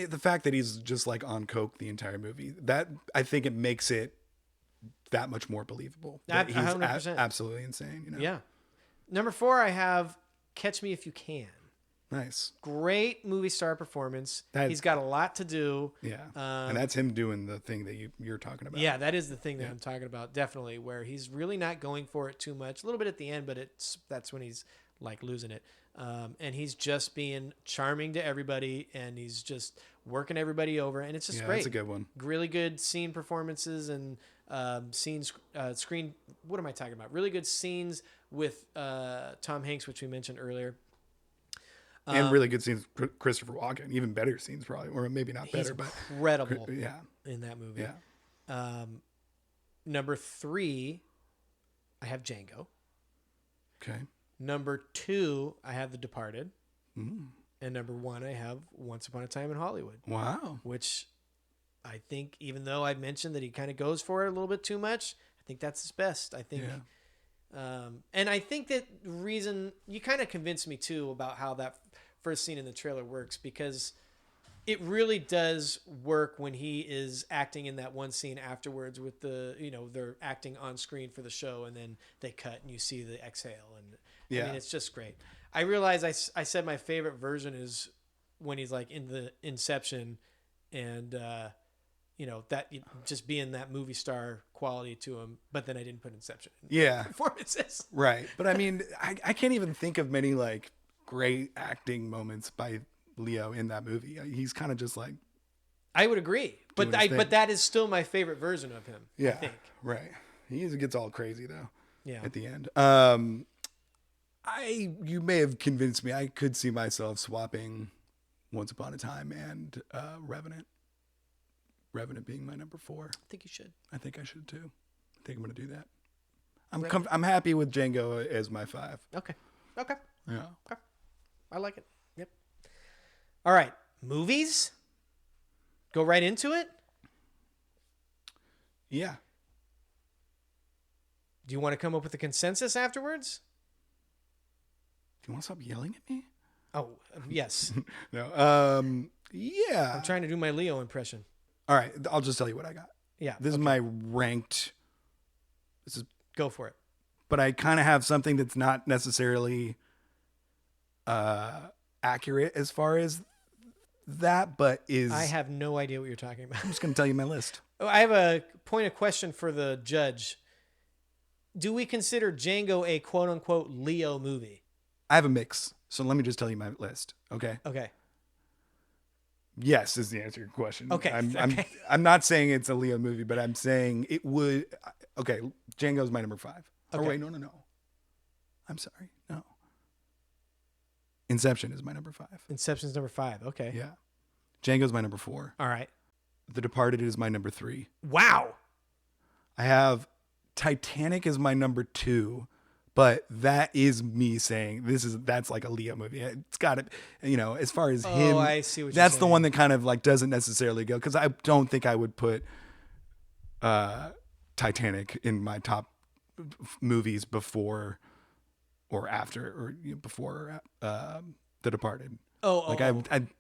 The fact that he's just like on coke the entire movie, that I think it makes it that much more believable. That he's 100%. Absolutely insane. Yeah. Number 4, I have Catch Me If You Can. Nice. Great movie star performance. He's got a lot to do. Yeah. And that's him doing the thing that you're talking about. Yeah, that is the thing that I'm talking about, definitely, where he's really not going for it too much. A little bit at the end, but that's when he's like losing it. And he's just being charming to everybody, and he's just working everybody over, and it's just great. That's a good one. Really good scene performances and screen. What am I talking about? Really good scenes with Tom Hanks, which we mentioned earlier. And really good scenes, Christopher Walken. Even better scenes, probably, or maybe not better, but incredible. In that movie. Yeah. Number 3, I have Django. Okay. Number 2, I have The Departed. And number 1, I have Once Upon a Time in Hollywood. Wow. Which I think, even though I mentioned that he kind of goes for it a little bit too much, I think that's his best. I think. And I think that reason you kind of convinced me too about how that first scene in the trailer works, because it really does work when he is acting in that one scene afterwards with they're acting on screen for the show, and then they cut and you see the exhale, and I mean, it's just great. I realize I said my favorite version is when he's like in the Inception, and that just being that movie star quality to him, but then I didn't put Inception in performances. Right. But I mean, I can't even think of many like great acting moments by Leo in that movie. He's kind of just like, I would agree, but that is still my favorite version of him. Yeah. I think. Right. He gets all crazy though. Yeah. At the end. You may have convinced me. I could see myself swapping Once Upon a Time and Revenant. Revenant being my number 4. I think you should. I think I should too. I think I'm going to do that. I'm happy with Django as my 5. Okay. Yeah. Okay. I like it. Yep. All right. Movies? Go right into it? Yeah. Do you want to come up with a consensus afterwards? Do you want to stop yelling at me? Oh, yes. No. Yeah. I'm trying to do my Leo impression. All right. I'll just tell you what I got. Yeah. This is my ranked. Go for it. But I kind of have something that's not necessarily accurate as far as that, but is. I have no idea what you're talking about. I'm just going to tell you my list. I have a point of question for the judge. Do we consider Django a quote unquote Leo movie? I have a mix. So let me just tell you my list. Okay. Okay. Yes is the answer to your question. Okay. I'm not saying it's a Leo movie, but I'm saying it would. Okay. Django's my number 5. Okay. Oh, wait. No. I'm sorry. No. Inception is my number 5. Inception's number 5. Okay. Yeah. Django's my number 4. All right. The Departed is my number 3. Wow. I have Titanic is my number 2, but that is me saying that's like a Leo movie. It's got it, as far as him. I see what that's you're the saying. one that kind of like doesn't necessarily go, because I don't think I would put Titanic in my top movies before or after, or before The Departed. I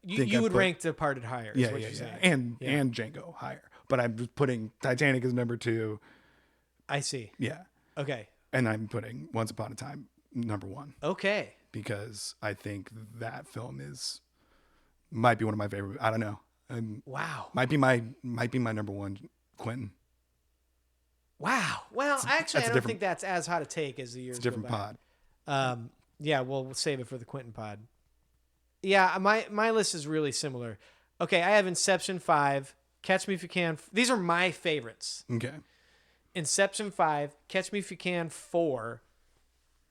think you would rank Departed higher. Is what you're saying. And Django higher, but I'm just putting Titanic as number 2. I see. Yeah. Okay. And I'm putting Once Upon a Time number 1. Okay. Because I think that film is might be one of my favorite. I don't know. Wow. Might be my number one, Quentin. Wow. Well, actually, I don't think that's as hot a take as the years go by. It's a different pod. Yeah, we'll save it for the Quentin pod. Yeah, my list is really similar. Okay, I have Inception 5, Catch Me If You Can. These are my favorites. Okay. Inception 5, Catch Me If You Can 4,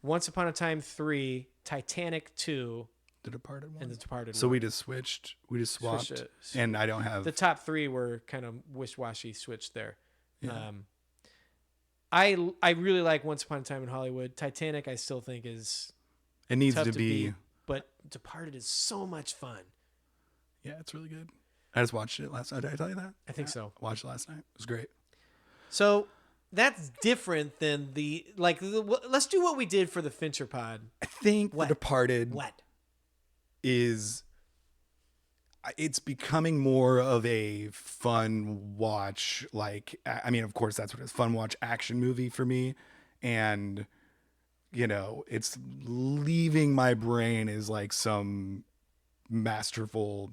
Once Upon a Time 3, Titanic 2, The Departed 1. And The Departed 1. So we just switched. We just swapped. And I don't have... The top 3 were kind of wish-washy switched there. Yeah. I really like Once Upon a Time in Hollywood. Titanic I still think is... It needs to be... beat, but Departed is so much fun. Yeah, it's really good. I just watched it last night. Did I tell you that? I think so. I watched it last night. It was great. So that's different than let's do what we did for the Fincher pod. I think The Departed is it's becoming more of a fun watch. Like, I mean, of course, that's what it's fun watch action movie for me. And, you know, it's leaving my brain as like some masterful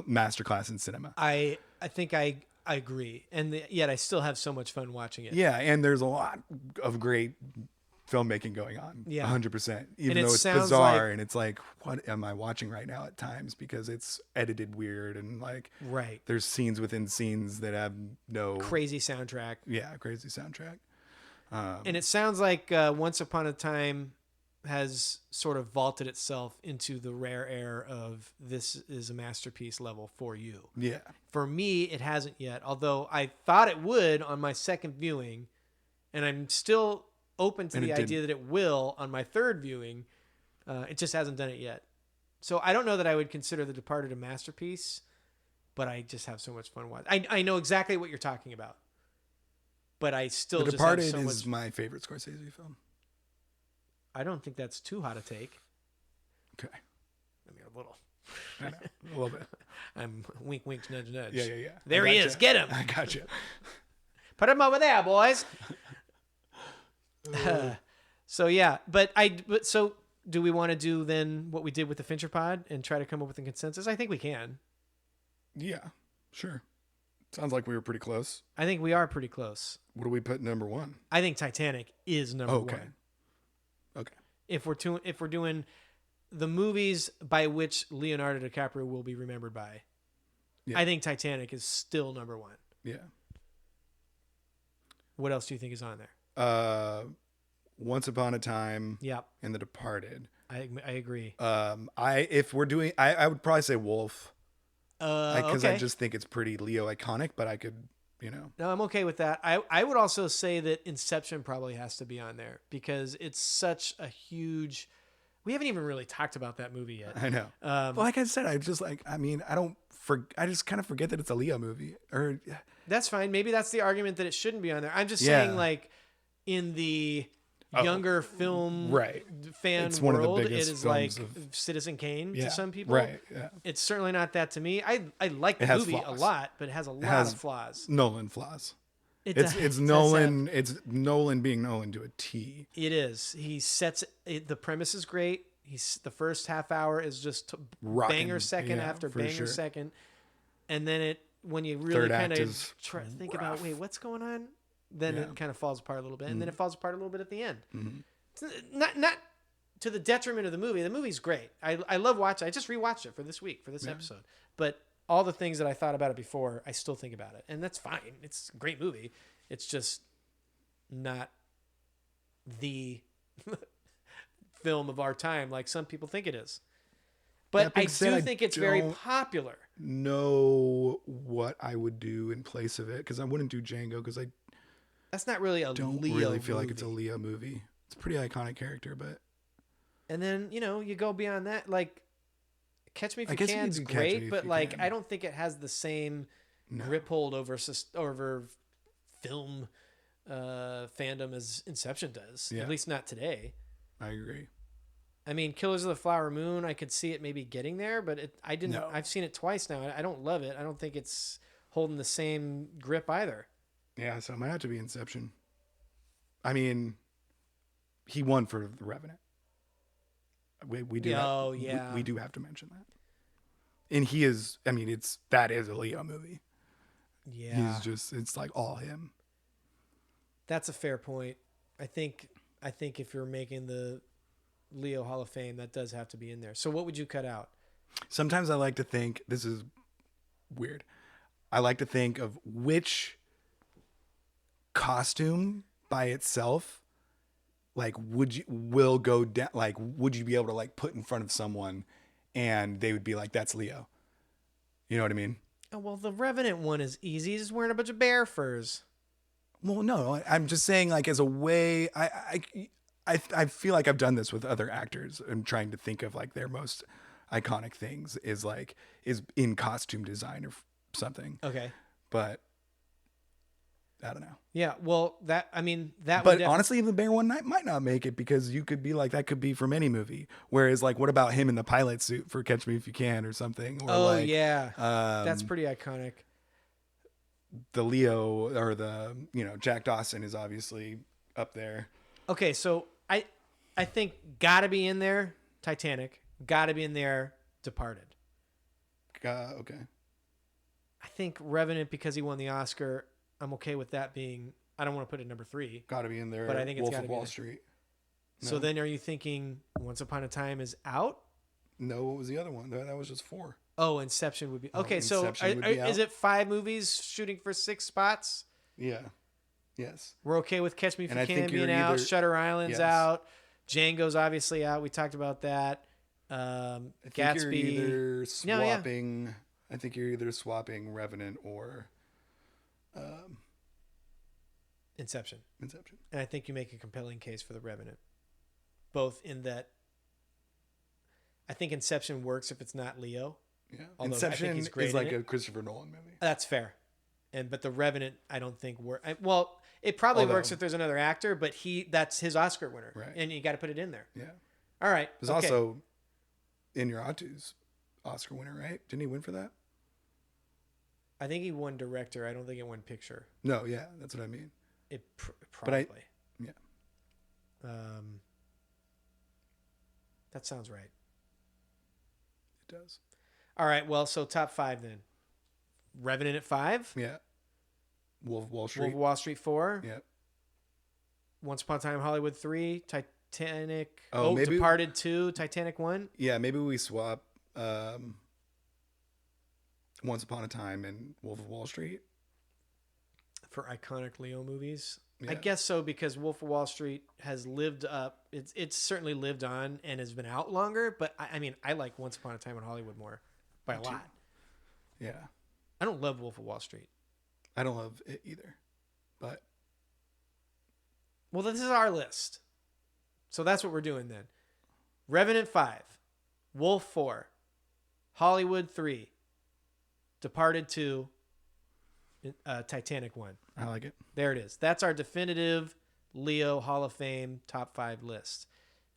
masterclass in cinema. I think I agree. And yet I still have so much fun watching it. Yeah. And there's a lot of great filmmaking going on. Yeah. 100%. Even though it's bizarre and it's like, what am I watching right now at times? Because it's edited weird and like, there's scenes within scenes that have no crazy soundtrack. Yeah. Crazy soundtrack. And it sounds like Once Upon a Time has sort of vaulted itself into the rare air of this is a masterpiece level for you. Yeah. For me, it hasn't yet, although I thought it would on my second viewing, and I'm still open to the idea that it will on my third viewing. It just hasn't done it yet. So I don't know that I would consider The Departed a masterpiece, but I just have so much fun watching. I know exactly what you're talking about, but I still The Departed is my favorite Scorsese film. I don't think that's too hot a take. Okay. I mean, a little. I know, a little bit. I'm wink, wink, nudge, nudge. Yeah. There he is. Get him. I got you. Put him over there, boys. So yeah, but so do we want to do then what we did with the Fincher pod and try to come up with a consensus? I think we can. Yeah, sure. Sounds like we were pretty close. I think we are pretty close. What do we put number one? I think Titanic is number one. Okay. If we're doing the movies by which Leonardo DiCaprio will be remembered by, I think Titanic is still number one. Yeah. What else do you think is on there? Once Upon a Time. Yep. And The Departed. I agree. I would probably say Wolf. Because okay. I just think it's pretty Leo iconic, but I could, No, I'm okay with that. I would also say that Inception probably has to be on there because it's such a huge. We haven't even really talked about that movie yet. I know. But like I said, I just I just kind of forget that it's a Leo movie. Or that's fine. Maybe that's the argument that it shouldn't be on there. I'm just saying, like, in the younger film fan it's world, one of the biggest it is films like Citizen Kane to some people. Right. Yeah. It's certainly not that to me. I like the movie a lot, but it has a lot of flaws. Nolan flaws. It's Nolan. It's Nolan being Nolan to a T. It is. He sets it, the premise is great. The first half hour is just banger second after banger second, and then when you really kind of think about what's going on, then it kind of falls apart a little bit, and then it falls apart a little bit at the end. Mm-hmm. Not to the detriment of the movie. The movie's great. I love watching. I just rewatched it for this week for this episode, but all the things that I thought about it before, I still think about it, and that's fine. It's a great movie. It's just not the film of our time like some people think it is. But I do think it's very popular. Know what I would do in place of it, because I wouldn't do Django, because that's not really a don't Leo really feel movie. like it's a Leo movie. It's a pretty iconic character, but and then you go beyond that, like Catch Me If You Can's great, but like I don't think it has the same grip hold over film fandom as Inception does. At least not today. I agree. I mean, Killers of the Flower Moon, I could see it maybe getting there, but I didn't. No. I've seen it twice now. I don't love it. I don't think it's holding the same grip either. Yeah, so it might have to be Inception. I mean, he won for The Revenant. We do. We do have to mention that. And he is, I mean, that is a Leo movie. Yeah. It's like all him. That's a fair point. I think if you're making the Leo Hall of Fame, that does have to be in there. So what would you cut out? Sometimes I like to think, this is weird, I like to think of which costume by itself, like, would you be able to like put in front of someone and they would be like, that's Leo. You know what I mean? Oh, well, the Revenant one is easy. He's just wearing a bunch of bear furs. Well, no, I'm just saying, like, as a way, I feel like I've done this with other actors and trying to think of like their most iconic things is in costume design or something. Okay. But I don't know. Yeah. Well, that But honestly, the bear one might not make it because you could be like, that could be from any movie. Whereas, like, what about him in the pilot suit for Catch Me If You Can or something? Or yeah. That's pretty iconic. The Leo or the, Jack Dawson is obviously up there. Okay. So I think gotta be in there. Titanic. Gotta be in there. Departed. Okay. I think Revenant, because he won the Oscar, I'm okay with that being. I don't want to put it number 3. Got to be in there. But I think it's got to be Wall Street. No. So then, are you thinking Once Upon a Time is out? No, what was the other one? That was just 4. Oh, Inception would be okay. Is it 5 movies shooting for 6 spots? Yeah. Yes. We're okay with Catch Me If You Can being out. Shutter Island's out. Django's obviously out. We talked about that. Gatsby. You're either swapping. Yeah. I think you're either swapping Revenant or Inception. And I think you make a compelling case for the Revenant. Both in that I think Inception works if it's not Leo. Yeah. Inception is like a Christopher Nolan movie. That's fair. But the Revenant, I don't think well, it probably works if there's another actor, but that's his Oscar winner. Right. And you got to put it in there. Yeah. All right. There's also Inarritu's Oscar winner, right? Didn't he win for that? I think he won director. I don't think he won picture. No, yeah, that's what I mean. It probably. Yeah. That sounds right. It does. All right. Well, so top 5 then. Revenant at 5. Yeah. Wolf of Wall Street. Wolf of Wall Street 4. Yeah. Once Upon a Time in Hollywood 3. Titanic. Maybe Departed 2. Titanic 1. Yeah, maybe we swap Once Upon a Time and Wolf of Wall Street for iconic Leo movies. Yeah. I guess so, because Wolf of Wall Street has lived up. It's certainly lived on and has been out longer. But I like Once Upon a Time in Hollywood more by a lot. Yeah. I don't love Wolf of Wall Street. I don't love it either. But well, this is our list. So that's what we're doing then. Revenant 5. Wolf 4. Hollywood 3. Departed 2. Titanic 1. I like it. There it is. That's our definitive Leo Hall of Fame top 5 list,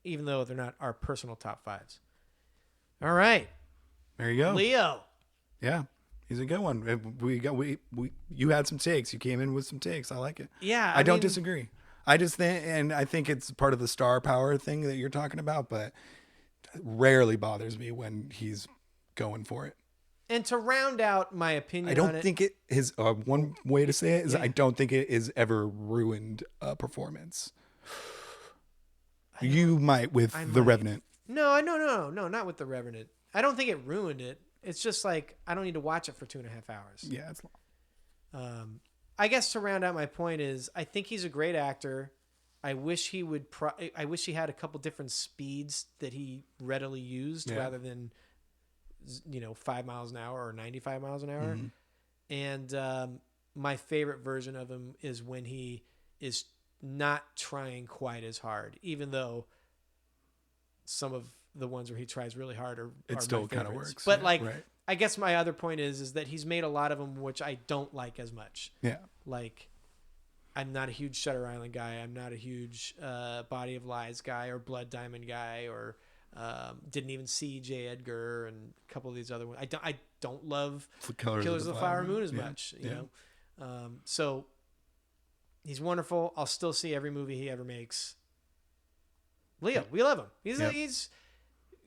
even though they're not our personal top 5s. All right. There you go. Leo. Yeah. He's a good one. You had some takes. You came in with some takes. I like it. Yeah. I don't disagree. I just think, and I think it's part of the star power thing that you're talking about, but it rarely bothers me when he's going for it. And to round out my opinion, I don't think it is. One way to say it is, I don't think it is ever ruined a performance. You might with The Revenant. No, not with The Revenant. I don't think it ruined it. It's just like I don't need to watch it for 2.5 hours. Yeah, it's long. I guess to round out my point is, I think he's a great actor. I wish he would. I wish he had a couple different speeds that he readily used rather than 5 miles an hour or 95 miles an hour. Mm-hmm. And my favorite version of him is when he is not trying quite as hard, even though some of the ones where he tries really hard are still kind of works. But I guess my other point is that he's made a lot of them which I don't like as much. Yeah. Like, I'm not a huge Shutter Island guy. I'm not a huge Body of Lies guy or Blood Diamond guy, or didn't even see J. Edgar and a couple of these other ones. I don't love Killers of the Flower Moon as much, you know. So he's wonderful. I'll still see every movie he ever makes. Leo, we love him. He's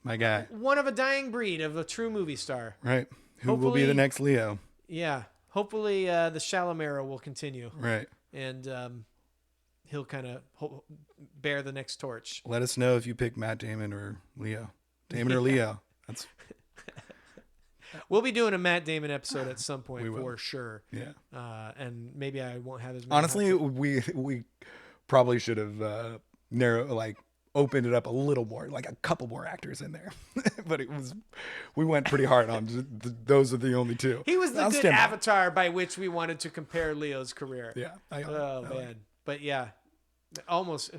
My guy. One of a dying breed of a true movie star. Right. Who will be the next Leo? Yeah. Hopefully the Chalamet will continue. Right. And he'll kind of bear the next torch. Let us know if you pick Matt Damon or Leo. Damon or Leo. That's. We'll be doing a Matt Damon episode at some point for sure. Yeah. And maybe I won't have as many. Honestly, we probably should have opened it up a little more, like a couple more actors in there. But we went pretty hard on those are the only two. He was the good avatar by which we wanted to compare Leo's career. Yeah. Man. But yeah, almost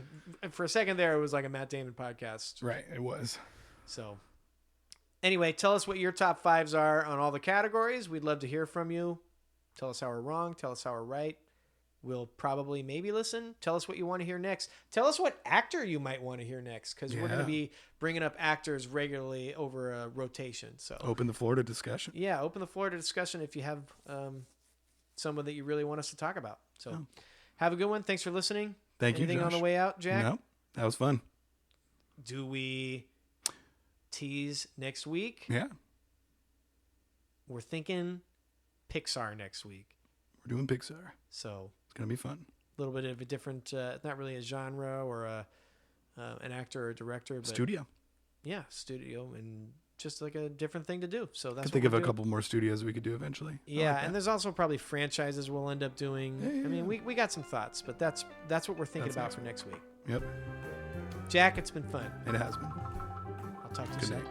for a second there, it was like a Matt Damon podcast. Right. It was. So anyway, tell us what your top 5s are on all the categories. We'd love to hear from you. Tell us how we're wrong. Tell us how we're right. We'll probably maybe listen. Tell us what you want to hear next. Tell us what actor you might want to hear next, because we're going to be bringing up actors regularly over a rotation. So open the floor to discussion. Yeah, open the floor to discussion if you have someone that you really want us to talk about. So have a good one. Thanks for listening. Thank you, Anything on the way out, Jack? No, that was fun. Do we tease next week? Yeah. We're thinking Pixar next week. We're doing Pixar. So it's going to be fun. A little bit of a different, not really a genre or an actor or a director. But studio. Yeah, studio, and just like a different thing to do. So that's I think of a couple more studios we could do eventually. Yeah, and there's also probably franchises we'll end up doing. Yeah. I mean, we got some thoughts, but that's what we're thinking about for next week. Yep. Jack, it's been fun. It has been. I'll talk to you soon.